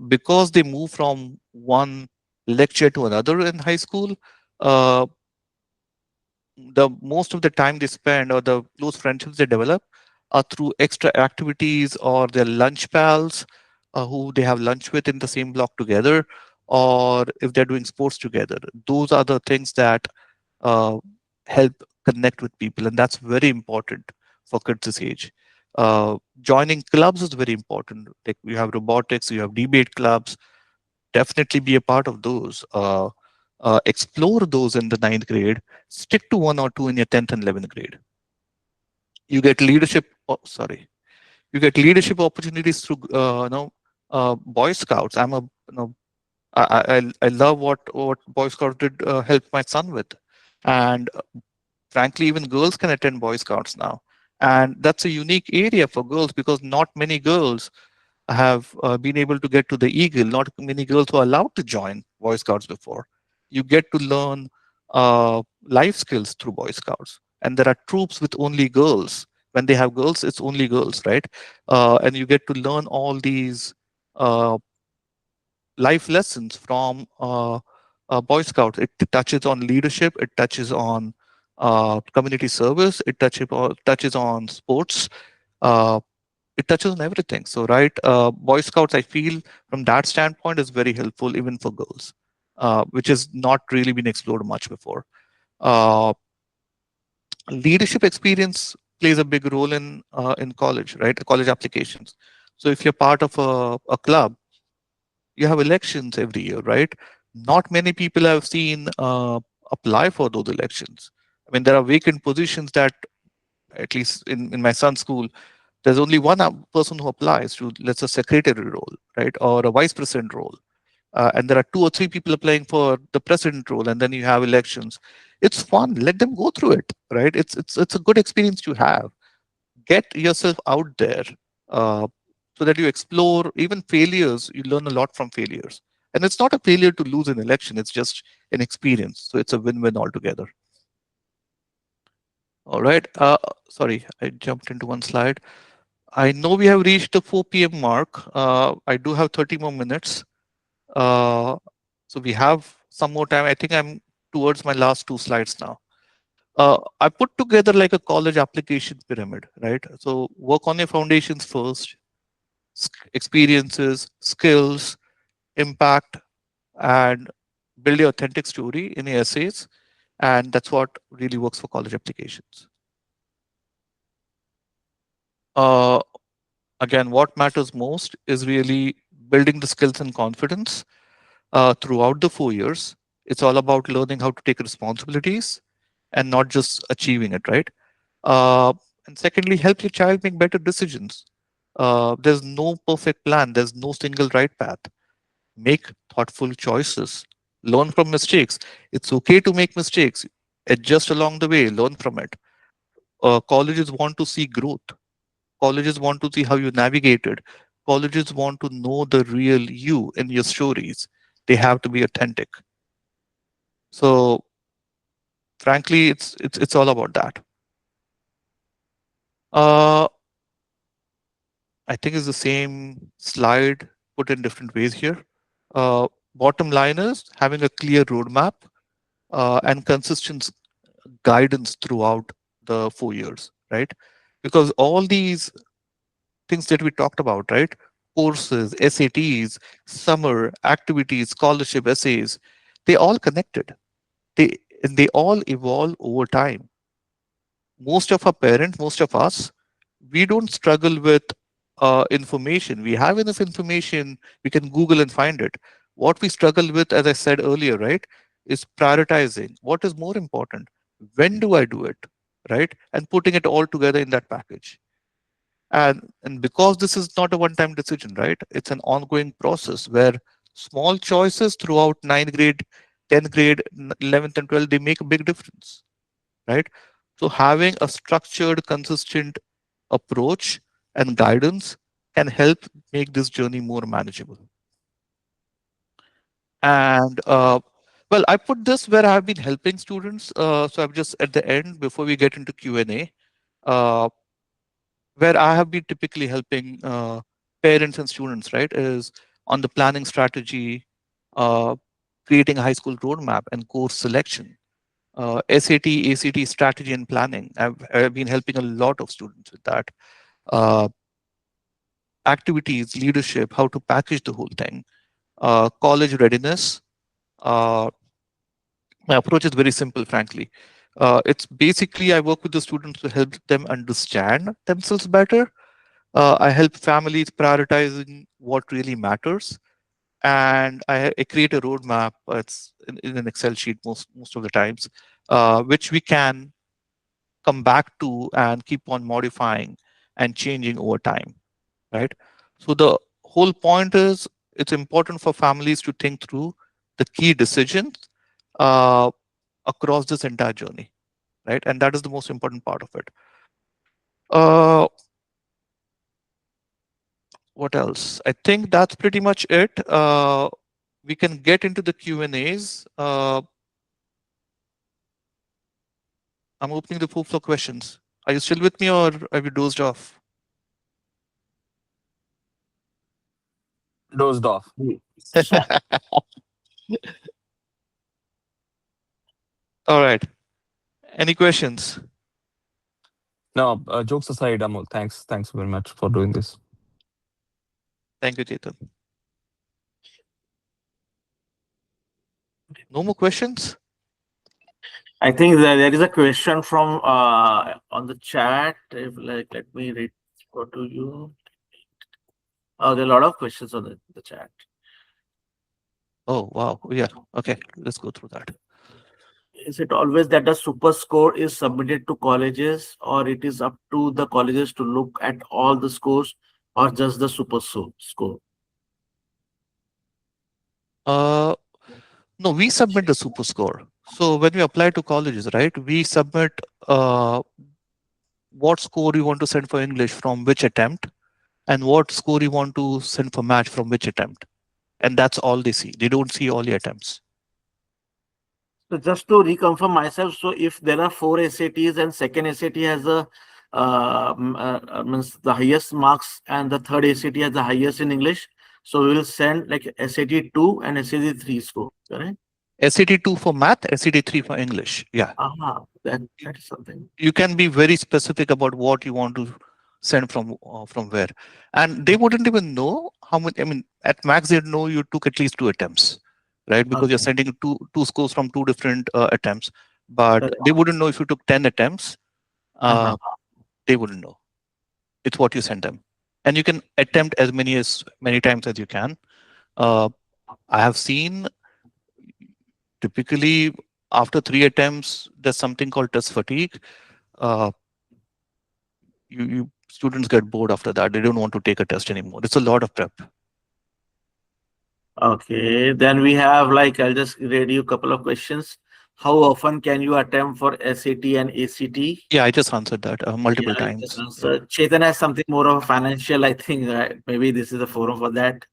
because they move from one lecture to another in high school, uh, the most of the time they spend or the close friendships they develop are through extra activities or their lunch pals, who they have lunch with in the same block together, or if they're doing sports together. Those are the things that uh, help connect with people, and that's very important for kids this age. Joining clubs is very important. Like, you have robotics, you have debate clubs, definitely be a part of those. Explore those in the ninth grade. Stick to one or two in your 10th and 11th grade. You get leadership. Oh, sorry. You get leadership opportunities through, Boy Scouts. I love what Boy Scouts did help my son with, and frankly, even girls can attend Boy Scouts now, and that's a unique area for girls because not many girls have been able to get to the Eagle. Not many girls were allowed to join Boy Scouts before. You get to learn life skills through Boy Scouts. And there are troops with only girls. When they have girls, it's only girls, right? And you get to learn all these uh, life lessons from Boy Scouts. It touches on leadership, it touches on community service, it touches on sports. Uh, it touches on everything. So, right, Boy Scouts, I feel from that standpoint is very helpful even for girls, which has not really been explored much before. Uh, Leadership experience plays a big role in college, right? College applications. So, if you're part of a club, you have elections every year, right? Not many people have seen apply for those elections. I mean, there are vacant positions that, at least in my son's school, there's only one person who applies to, let's say, secretary role, right, or a vice president role, and there are two or three people applying for the president role, and then you have elections. It's fun. Let them go through it, right? It's a good experience to have. Get yourself out there, uh, so that you explore even failures. You learn a lot from failures, and it's not a failure to lose an election. It's just an experience. So it's a win-win altogether. All right. Sorry, I jumped into one slide. I know we have reached the 4 p.m. mark. I do have 30 more minutes. Uh, so we have some more time. I think I'm towards my last two slides now. I put together like a college application pyramid, right? So work on your foundations first, experiences, skills, impact, and build your authentic story in your essays. And that's what really works for college applications. Uh, Again, what matters most is really building the skills and confidence throughout the 4 years. It's all about learning how to take responsibilities and not just achieving it, right? Uh, and secondly, help your child make better decisions. There's no perfect plan, there's no single right path. Make thoughtful choices, learn from mistakes. It's okay to make mistakes, adjust along the way, learn from it. Colleges want to see growth. Colleges want to see how you navigated. Colleges want to know the real you in your stories. They have to be authentic. So frankly, it's all about that. Uh, I think it's the same slide put in different ways here. Uh, Bottom line is having a clear roadmap and consistent guidance throughout the 4 years, right? Because all these things that we talked about, right? Courses, SATs, summer activities, scholarship essays, they all connected. They all evolve over time. Most of our parents, most of us, we don't struggle with information. We have enough information. We can Google and find it. What we struggle with, as I said earlier, right, is prioritizing. What is more important? When do I do it? Right? And putting it all together in that package. And because this is not a one-time decision, right? It's an ongoing process where small choices throughout ninth grade, 10th grade, 11th and 12th, they make a big difference, right? So having a structured, consistent approach and guidance can help make this journey more manageable. And well, I put this where I've been helping students. So I'm just at the end before we get into Q&A, uh, where I have been typically helping parents and students, right, is on the planning strategy, uh, creating a high school roadmap and course selection, SAT, ACT strategy and planning. I've been helping a lot of students with that. Uh, Activities, leadership, how to package the whole thing, college readiness. Uh, my approach is very simple, frankly. It's basically I work with the students to help them understand themselves better. I help families prioritizing what really matters, and I create a roadmap. It's in an Excel sheet most of the times, which we can come back to and keep on modifying and changing over time, right? So the whole point is it's important for families to think through the key decisions uh, across this entire journey, right? And that is the most important part of it. Uh, what else? I think that's pretty much it. We can get into the Q and A's. I'm opening the pool for questions. Are you still with me, or have you dozed off? Dozed off. All right. Any questions? No, jokes aside, Amol, thanks very much for doing this. Thank you, Chetan. No more questions? I think that there is a question from on the chat. If like, let me read go to you. Oh, there are a lot of questions on the chat. Oh, wow. Yeah. Okay. Let's go through that. Is it always that the super score is submitted to colleges, or it is up to the colleges to look at all the scores, or just the score? Uh, no, we submit the super score. So when we apply to colleges, right, we submit uh, what score you want to send for English from which attempt, and what score you want to send for math from which attempt. And that's all they see. They don't see all the attempts. So just to reconfirm myself, so if there are four SATs and second SAT has a means the highest marks and the third SAT has the highest in English, so we will send like SAT 2 and SAT 3 score, correct? SAT 2 for math, SAT 3 for English. Yeah. That is something. You can be very specific about what you want to send from where. And they wouldn't even know how much, I mean, at max, they'd know you took at least two attempts, right? Because you're Okay. sending two scores from two different attempts. But Correct. they wouldn't know if you took 10 attempts. Uh-huh. Uh, they wouldn't know. It's what you send them. And you can attempt as many times as you can. Uh, I have seen typically after three attempts, there's something called test fatigue. Uh, you students get bored after that. They don't want to take a test anymore. It's a lot of prep. Okay. Then we have like I'll just read you a couple of questions. How often can you attempt for SAT and ACT? Yeah, I just answered that Yeah, multiple I just times. Yeah. answered. Chetan has something more of a financial, I think. Maybe this is the forum for that.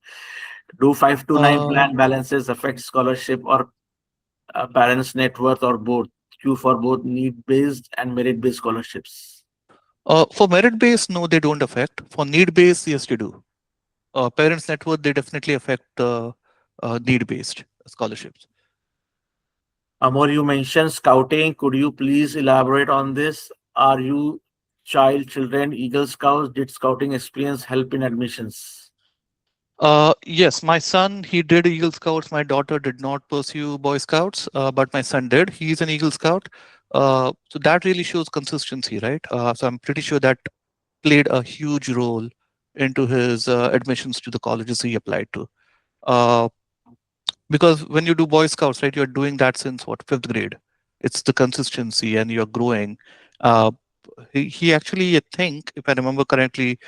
Do 5 to 9 Uh, plan balances affect scholarship or parents' net worth or both? Q for both need based and merit based scholarships. for merit based, no, they don't affect. For need based, yes, they do. Parents' net worth, they definitely affect need-based scholarships. Amor, you mentioned scouting. Could you please elaborate on this? Are you children, Eagle Scouts? Did scouting experience help in admissions? Yes, my son, he did Eagle Scouts. My daughter did not pursue Boy Scouts, but my son did. He's an Eagle Scout. So that really shows consistency, right? So I'm pretty sure that played a huge role into his admissions to the colleges he applied to. Uh, because when you do Boy Scouts, right, you're doing that since what, fifth grade. It's the consistency and you're growing. Uh, he actually, I think, if I remember correctly,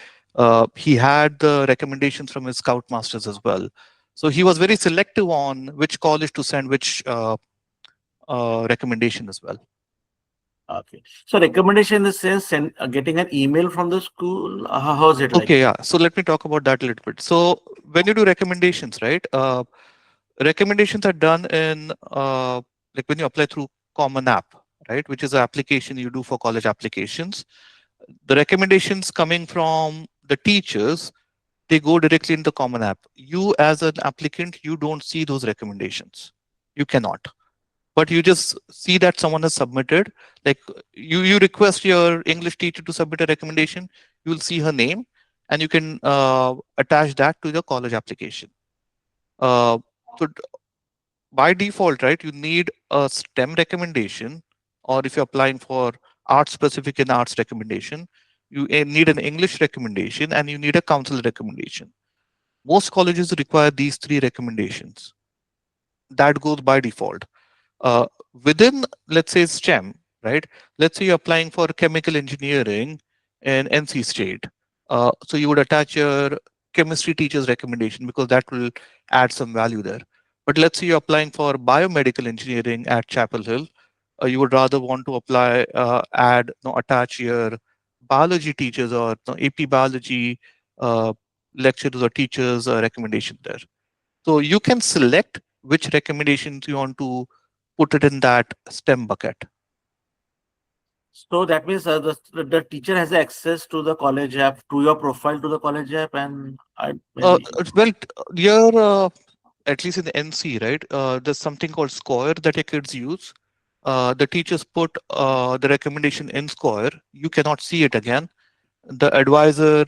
he had the recommendations from his scout masters as well. So he was very selective on which college to send which recommendation as well. Okay. So recommendation in the sense getting an email from the school. How's it like? Okay, yeah. So let me talk about that a little bit. So when you do recommendations, right? Recommendations are done in like when you apply through Common App, right? Which is an application you do for college applications. The recommendations coming from the teachers, they go directly in the Common App. You as an applicant, you don't see those recommendations. You cannot. But you just see that someone has submitted. Like you request your English teacher to submit a recommendation, you will see her name, and you can attach that to the college application. Uh, so by default, right, you need a STEM recommendation, or if you're applying for art specific and arts recommendation, you need an English recommendation and you need a council recommendation. Most colleges require these three recommendations. That goes by default. Uh, Within, let's say, STEM, right? Let's say you're applying for chemical engineering in NC State. So you would attach your chemistry teacher's recommendation because that will add some value there. But let's say you're applying for biomedical engineering at Chapel Hill. You would rather want to apply, add, no, attach your biology teachers or no, AP biology uh, lecturers or teachers recommendation there. So you can select which recommendations you want to put it in that STEM bucket. So that means the teacher has access to the college app, to your profile, to the college app, and I maybe. Well, here, at least in the NC, right, there's something called Square that your kids use. The teachers put the recommendation in Square. You cannot see it again. The advisor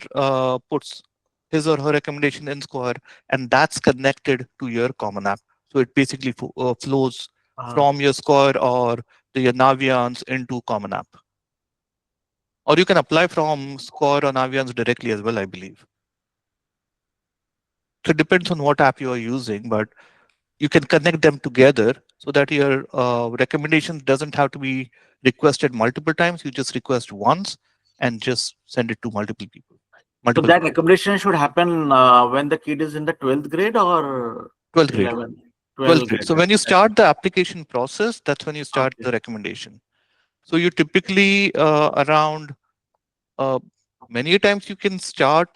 puts his or her recommendation in Square, and that's connected to your Common App. So it basically flows Uh, from your Square or your Naviance into Common App. Or you can apply from Score or Naviance directly as well, I believe. So it depends on what app you are using, but you can connect them together so that your recommendation doesn't have to be requested multiple times. You just request once and just send it to multiple people, so multiple that colleges. recommendation should happen when the kid is in the 12th grade or 12th grade. 11th, 12th 12th grade. grade. So when you start the application process, that's when you start Okay. the recommendation. So you typically around uh, many times you can start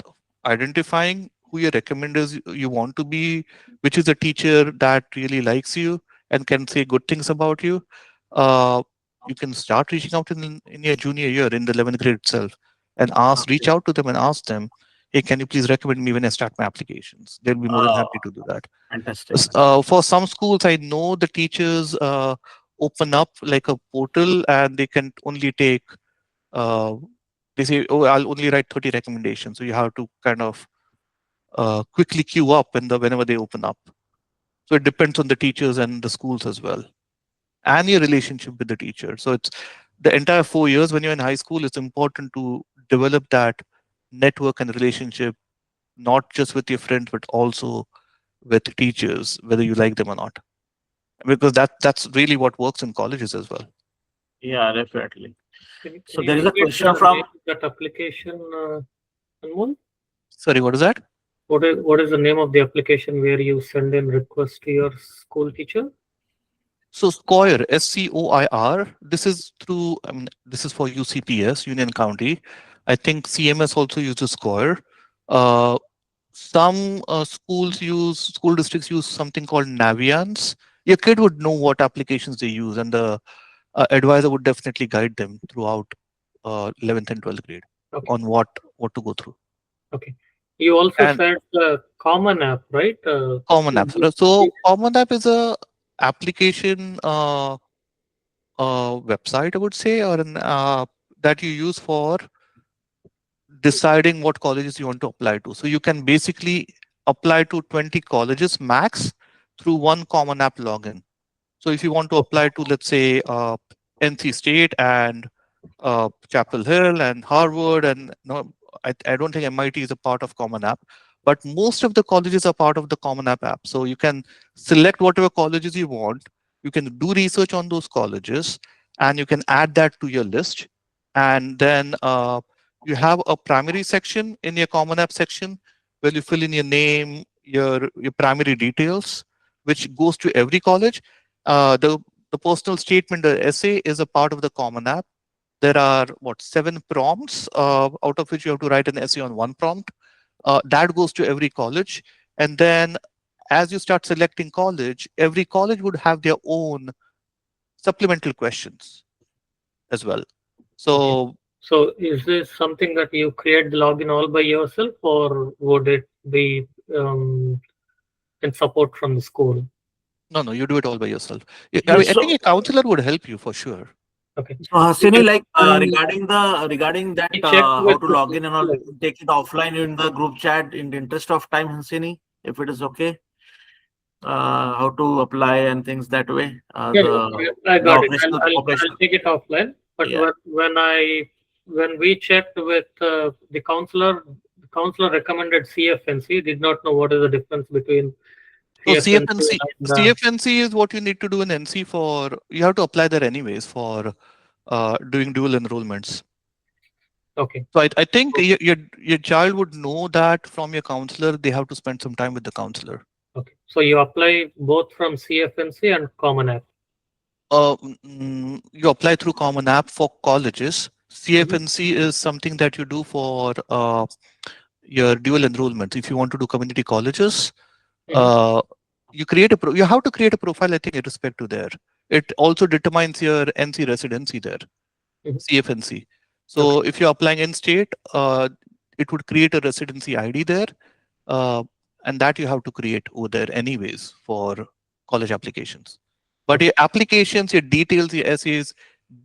identifying who your recommenders you want to be, which is a teacher that really likes you and can say good things about you. Uh, you can start reaching out in your junior year in the 11th grade itself and reach Okay. out to them and ask them, hey, can you please recommend me when I start my applications? They'll be more than Oh, happy to do that. fantastic. For some schools, I know the teachers open up like a portal and they can only take uh, they say, oh, I'll only write 30 recommendations. So you have to kind of quickly queue up whenever they open up. So it depends on the teachers and the schools as well, and your relationship with the teacher. So it's the entire 4 years when you're in high school, it's important to develop that network and relationship, not just with your friends, but also with teachers, whether you like them or not. Because that's really what works in colleges as well. Yeah, definitely. Can So you there is a repeat question the name from of that application, Anmol? Sorry, what is that? What is the name of the application where you send in request to your school teacher? So Scoir, SCOIR, this is through, I mean, this is for UCPS, Union County. I think CMS also uses Scoir. Uh, some school districts use something called Naviance. Your kid would know what applications they use, and the advisor would definitely guide them throughout 11th and 12th grade Okay, on what to go through. okay. You also And shared the common app, right? common apps. So common app is a application website, I would say, or an that you use for deciding what colleges you want to apply to. So you can basically apply to 20 colleges max through one common app login. So if you want to Okay. apply to, let's say, NC State and Chapel Hill and Harvard, and no, I don't think MIT is a part of Common App, but most of the colleges are part of the Common App. So you can select whatever colleges you want. You can do research on those colleges, and you can add that to your list. And then you have a primary section in your Common App section where you fill in your name, your primary details, which goes to every college. The personal statement, the essay, is a part of the Common App. There are what, 7 prompts, out of which you have to write an essay on one prompt. That goes to every college, and then as you start selecting college, every college would have their own supplemental questions as well. Okay. So So is this something that you create the login all by yourself, or would it be in support from the school? no, you do it all by yourself. I Yes. mean, I So, think a counselor would help you for sure. Okay. so Hasini, Because like when regarding that, we checked how with to the log in and all, counselor, take it offline in the group chat in the interest of time, Hasini, if it is okay. How to apply and things that way. yeah, yeah, I The got it. I'll operational. take it offline. But Yeah. when we checked with the counselor recommended CFNC. Did not know what is the difference between So CFNC CFNC, and CFNC is what you need to do in NC for. You have to apply there anyways for doing dual enrollments. okay. So I think your child would know that from your counselor. They have to spend some time with the counselor. Okay. So you apply both from CFNC and Common App. You apply through Common App for colleges. Mhm, CFNC is something that you do for your dual enrollment. If you want to do community colleges, mhm, uh, you have to create a profile. I think with respect to there. It also determines your NC residency there. mhm. CFNC. Okay. So if you're applying in state, it would create a residency ID there, uh, and that you have to create over there anyways for college applications. But Okay. your applications, your details, your essays,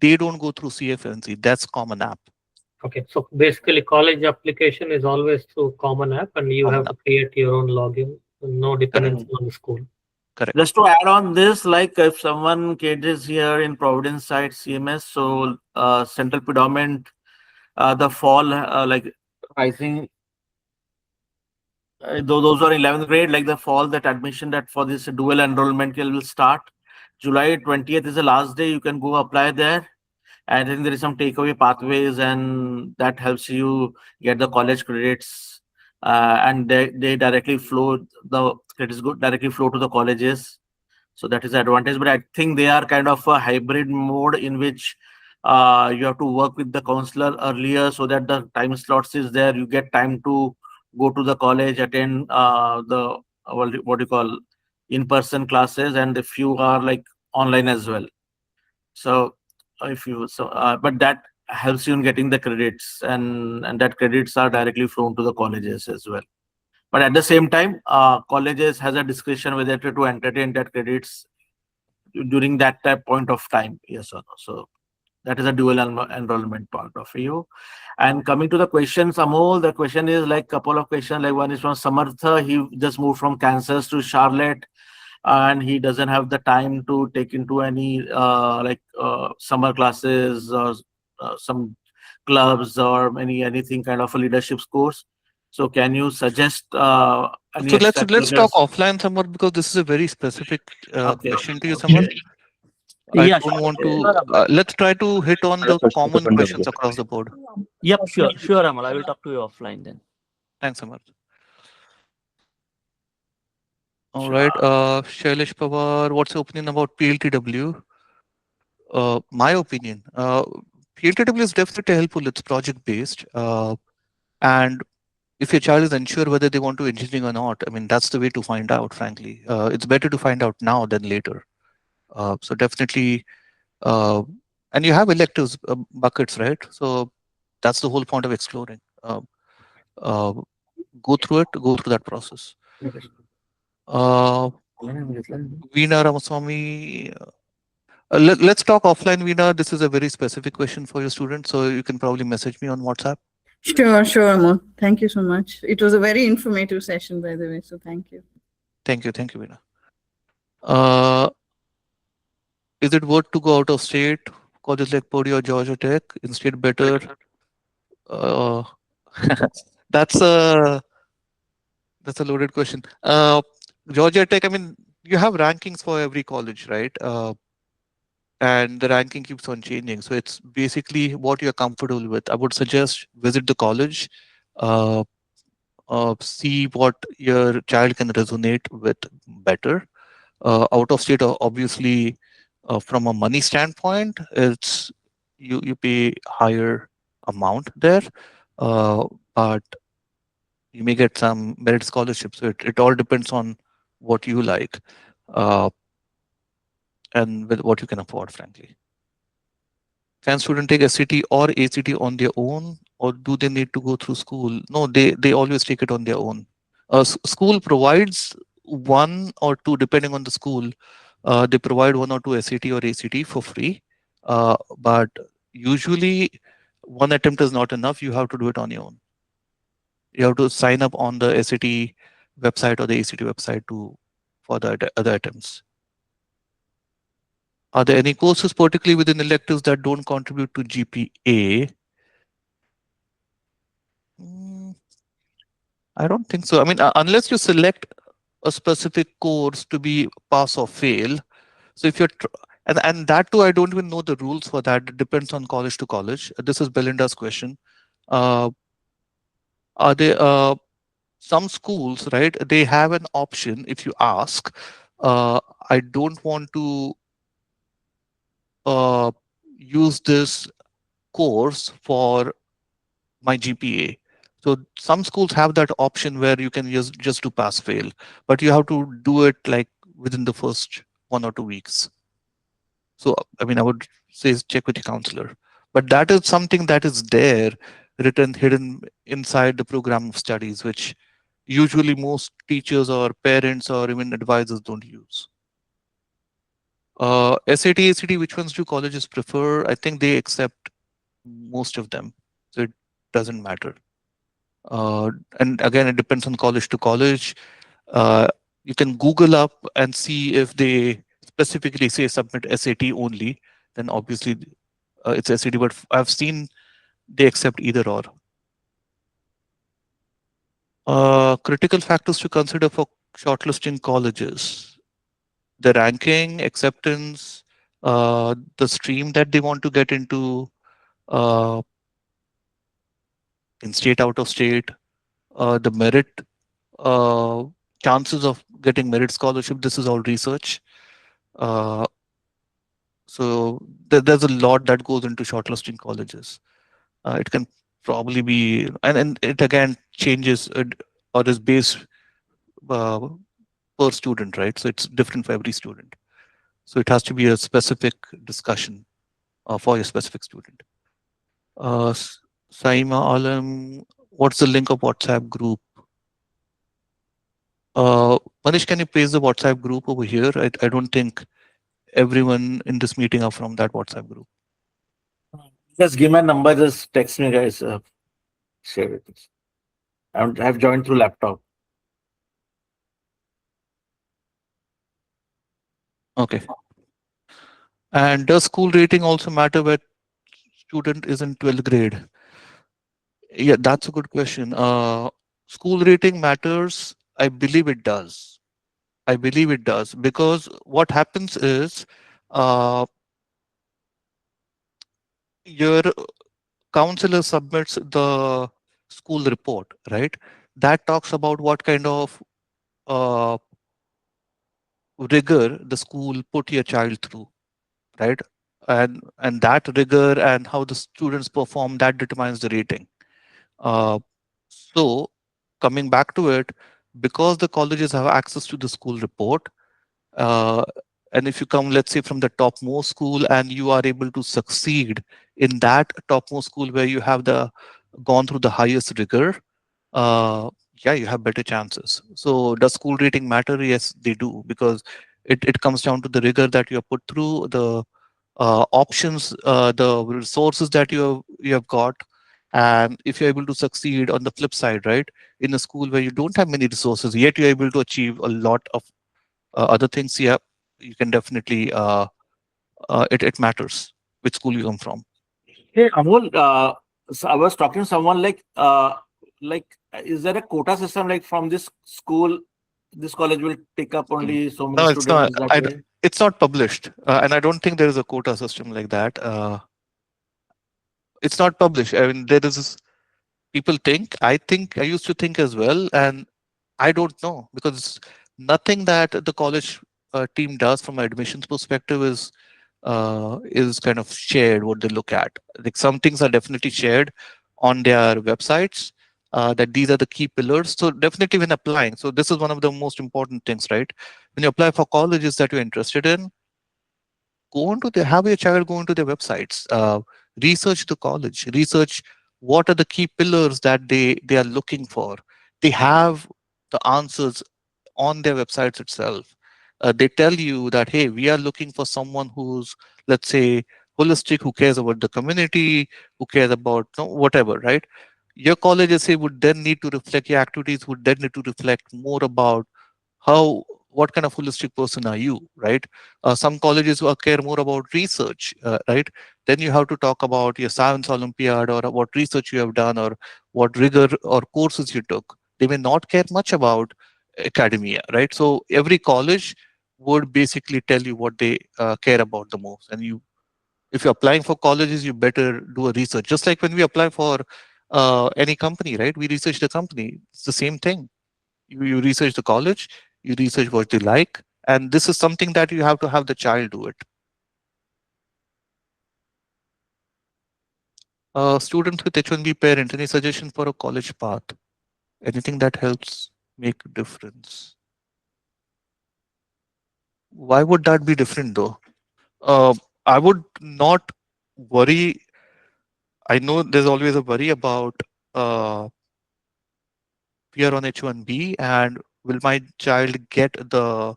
they don't go through CFNC. That's Common App. Okay. So basically, college application is always through Common App, and you Common have App. to create your own login. No Correct. dependency on the school. Correct. Just to add on this, like if someone caters here in Providence side CMS, so central predominant, the fall like rising, those are 11th grade, like the fall that admission that for this dual enrollment will start. July 20th is the last day you can go apply there. I think there is some takeaway pathways, and that helps you get the college credits, and they directly flow, the credits go directly flow to the colleges. So that is the advantage. But I think they are kind of a hybrid mode in which you have to work with the counselor earlier so that the time slots is there. You get time to go to the college, attend the what do you call in-person classes, and a few are like online as well. So if you so but that helps you in getting the credits, and that credits are directly flown to the colleges as well. But at the same time, colleges has a discretion whether to entertain that credits during that type point of time, yes or no. So that is a dual enrollment point of view. And coming to the questions, Amol, the question is like couple of questions. Like one is from Samartha. He just moved from Kansas to Charlotte, and he doesn't have the time to take into any summer classes or some clubs or anything kind of a leadership course. So can you suggest any So let's talk extracurriculars? offline, Samar, because this is a very specific Okay. question to you, Samar. Okay. I Yeah, don't sure. want Okay. to. Let's try to hit on the common questions across the board. Yep, sure, Amal. I will talk to you offline then. Thanks, Samar. All right. Sure. Shailesh Pawar, what's your opinion about PLTW? My opinion, PLTW is definitely helpful. It's project based, and if your child is unsure whether they want to engineering or not, I mean that's the way to find out. Frankly, it's better to find out now than later. So definitely, uh, and you have electives buckets, right? So that's the whole point of exploring. Uh, go through that process. Uh, Veena Ramaswamy, let's talk offline, Veena. This is a very specific question for your students, so you can probably message me on WhatsApp. Sure, Amol. Thank you so much. It was a very informative session, by the way. So thank you. Thank you, Veena. Uh, is it worth to go out of state? Colleges like Purdue or Georgia Tech instead better? Uh, that's a that's a loaded question. Georgia Tech. I mean, you have rankings for every college, right? And the ranking keeps on changing. So it's basically what you're comfortable with. I would suggest visit the college, uh, see what your child can resonate with better. Out of state, obviously, from a money standpoint, it's you pay higher amount there, but you may get some merit scholarships. So it all depends on what you like, uh, and with what you can afford, frankly. Can student take SCT or ACT on their own, or do they need to go through school? No, they always take it on their own. School provides one or two, depending on the school. They provide one or two SAT or ACT for free, but usually one attempt is not enough. You have to do it on your own. You have to sign up on the SAT website or the ACT website to for the other attempts. Are there any courses, particularly within electives, that don't contribute to GPA? I don't think so. I mean, unless you select a specific course to be pass or fail. So if you're, and that too, I don't even know the rules for that. It depends on college to college. This is Belinda's question. Uh, are there some schools, right? They have an option if you ask. I don't want to uh, use this course for my GPA. So some schools have that option where you can just do pass fail, but you have to do it like within the first 1 or 2 weeks. So I mean, I would say check with your counselor, but that is something that is there written hidden inside the program of studies, which usually most teachers or parents or even advisors don't use. SAT, ACT, which ones do colleges prefer? I think they accept most of them, so it doesn't matter. And again, it depends on college to college. You can Google up and see if they specifically say submit SAT only, then obviously it's SAT, but I've seen they accept either or. Critical factors to consider for shortlisting colleges: the ranking, acceptance, the stream that they want to get into, uh, in state, out of state, the merit, uh, chances of getting merit scholarship. This is all research. Uh, so there's a lot that goes into shortlisting colleges. It can probably be, and it again changes or is based uh, per student, right? So it's different for every student. So it has to be a specific discussion for your specific student. Saima Alam, what's the link of WhatsApp group? Manish, can you paste the WhatsApp group over here? I don't think everyone in this meeting are from that WhatsApp group. Just give my number, just text me, guys. Share it. I've joined through laptop. Okay. And does school rating also matter where student is in 12th grade? Yeah, that's a good question. School rating matters. I believe it does. I believe it does, because what happens is uh, your counselor submits the school report, right? That talks about what kind of uh, rigor the school put your child through, right? And that rigor and how the students perform, that determines the rating. Uh, so coming back to it, because the colleges have access to the school report, uh, and if you come, let's say, from the topmost school and you are able to succeed in that topmost school where you have the gone through the highest rigor, yeah, you have better chances. So does school rating matter? Yes, they do, because it comes down to the rigor that you have put through, the options, the resources that you have got. And if you're able to succeed on the flip side, right, in a school where you don't have many resources, yet you're able to achieve a lot of other things, yeah, you can definitely, it matters which school you come from. Hey, Amol, so I was talking to someone like, is there a quota system like from this school, this college will pick up only so many No, it's not. students that way? It's not published, and I don't think there is a quota system like that. It's not published. I mean, there is, people think. I think I used to think as well, and I don't know, because nothing that the college team does from an admissions perspective is kind of shared what they look at. Like some things are definitely shared on their websites. That these are the key pillars. So definitely when applying, so this is one of the most important things, right? When you apply for colleges that you're interested in, go on to the have your child go into their websites, research the college, research what are the key pillars that they are looking for. They have the answers on their websites itself. They tell you that, hey, we are looking for someone who's, let's say, holistic, who cares about the community, who cares about, no, whatever, right? Your college, I say, would then need to reflect, your activities would then need to reflect more about how, what kind of holistic person are you, right? Some colleges will care more about research, right? Then you have to talk about your science olympiad, or what research you have done, or what rigor or courses you took. They may not care much about academia, right? So every college would basically tell you what they care about the most. And you, if you're applying for colleges, you better do a research, just like when we apply for any company, right? We research the company. It's the same thing. You research the college, you research what they like, and this is something that you have to have the child do it. Students with H1B parent, any suggestion for a college path? Anything that helps make a difference? Why would that be different though? I would not worry. I know there's always a worry about fear on H1B, and will my child get the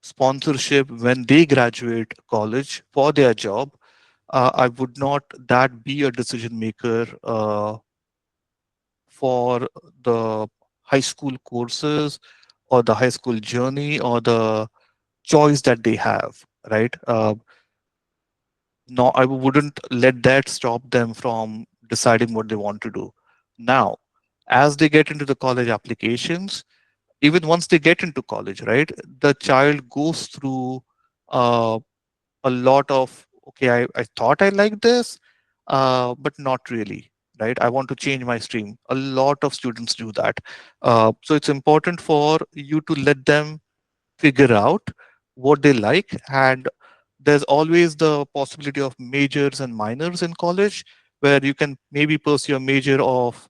sponsorship when they graduate college for their job? I would not that be a decision maker for the high school courses, or the high school journey, or the choice that they have, right? No, I wouldn't let that stop them from deciding what they want to do. Now, as they get into the college applications, even once they get into college, right, the child goes through uh, a lot of, okay, I thought I liked this, but not really, right? I want to change my stream. A lot of students do that. So it's important for you to let them figure out what they like. And there's always the possibility of majors and minors in college, where you can maybe pursue a major of,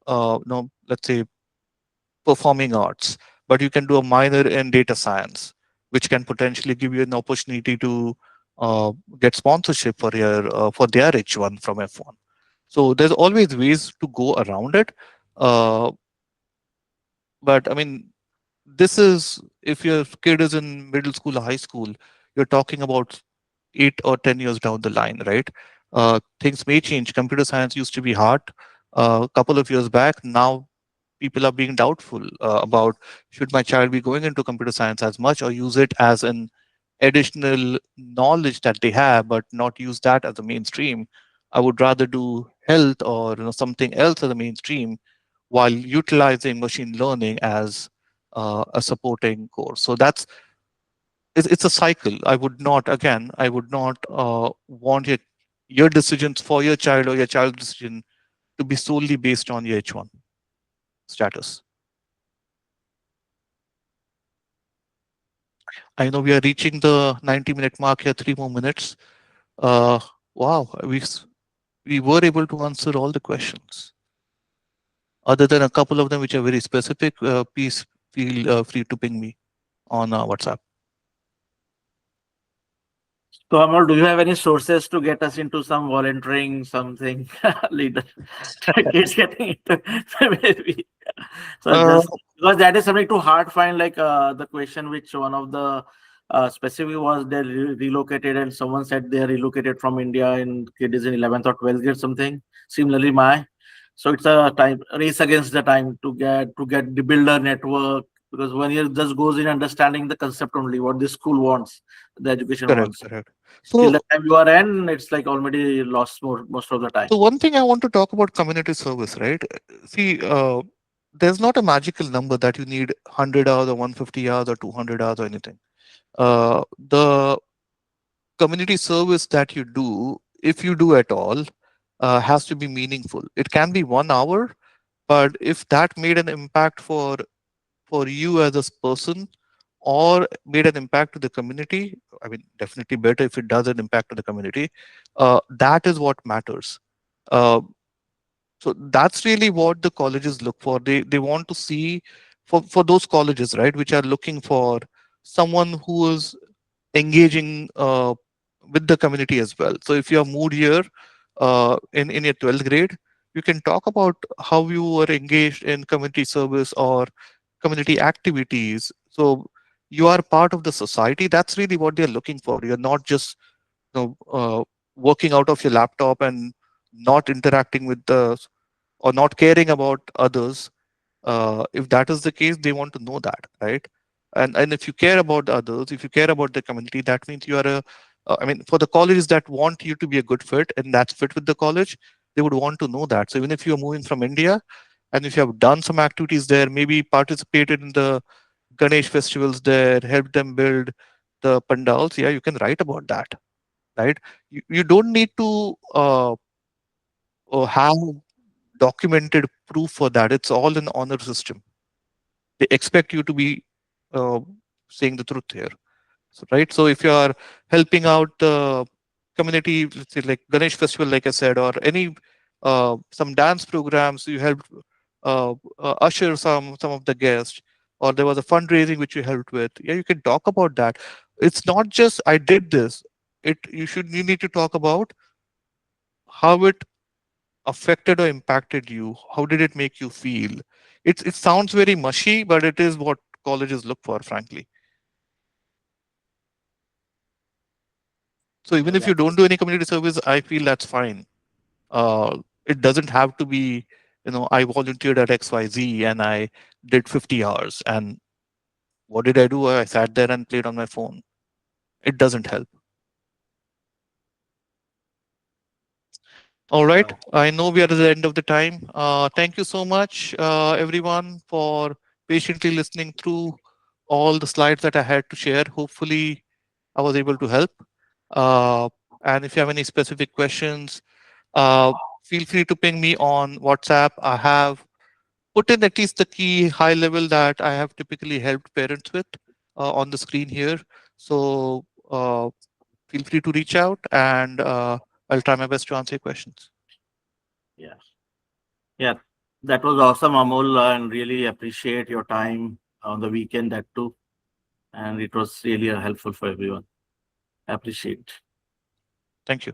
no, let's say, performing arts, but you can do a minor in data science, which can potentially give you an opportunity to get sponsorship for your for their H1 from F1. So there's always ways to go around it. Uh, but I mean, this is, if your kid is in middle school or high school, you're talking about 8 or 10 years down the line, right? Things may change. Computer science used to be hard a couple of years back. Now people are being doubtful about, should my child be going into computer science as much, or use it as an additional knowledge that they have, but not use that as a mainstream. I would rather do health, or something else as a mainstream, while utilizing machine learning as a supporting course. So it's a cycle. I would not, again, I would not want your decisions for your child, or your child's decision, to be solely based on your H1 status. I know we are reaching the 90-minute mark here, 3 more minutes. Uh, wow, we were able to answer all the questions. Other than a couple of them which are very specific, please feel free to ping me on WhatsApp. So, Amol, do you have any sources to get us into some volunteering, something leader? Kids getting into maybe. So Uh, just because that is something too hard find, like the question which one of the specific was they relocated, and someone said they are relocated from India and kid is in 11th or 12th grade something. Similarly, my so it's a time race against the time to get the builder network, because 1 year just goes in understanding the concept only what the school wants, the education Correct, wants. correct. Till So, the time you are in, it's like already lost most of the time. so one thing I want to talk about community service, right? See, there's not a magical number that you need 100 hours or 150 hours or 200 hours or anything. The community service that you do, if you do at all, has to be meaningful. It can be 1 hour, but if that made an impact for you as a person or made an impact to the community, I mean, definitely better if it does an impact to the community. That is what matters. Uh, so that's really what the colleges look for. They want to see for those colleges, right, which are looking for someone who is engaging with the community as well. So if you have moved here in your 12th grade, you can talk about how you were engaged in community service or community activities. So you are part of the society. That's really what they're looking for. You're not just working out of your laptop and not interacting with the or not caring about others. If that is the case, they want to know that, right? And if you care about others, if you care about the community, that means you are I mean, for the colleges that want you to be a good fit and that's fit with the college, they would want to know that. So even if you're moving from India and if you have done some activities there, maybe participated in the Ganesh festivals there, helped them build the pandals, yeah, you can write about that, right? You don't need to have documented proof for that. It's all an honor system. They expect you to be uh, saying the truth here. So, right. So if you are helping out the community, let's say like Ganesh festival, like I said, or any some dance programs, you helped usher some of the guests, or there was a fundraising which you helped with. Yeah, you can talk about that. It's not just I did this. You need to talk about how it affected or impacted you. How did it make you feel? It sounds very mushy, but it is what colleges look for, frankly. So even Yeah, if you that's don't do any community service, I feel that's fine. It doesn't have to be, I volunteered at XYZ and I did 50 hours. And what did I do? I sat there and played on my phone. It doesn't help. All right. I know we are at the end of the time. Thank you so much, everyone, for patiently listening through all the slides that I had to share. Hopefully, I was able to help. Uh, and if you have any specific questions, uh, feel free to ping me on WhatsApp. I have put in at least the key high level that I have typically helped parents with on the screen here. So feel free to reach out and I'll try my best to answer your questions. yeah. Yeah, that was awesome, Amol, and really appreciate your time on the weekend that too. And it was really helpful for everyone. Appreciate. Thank you.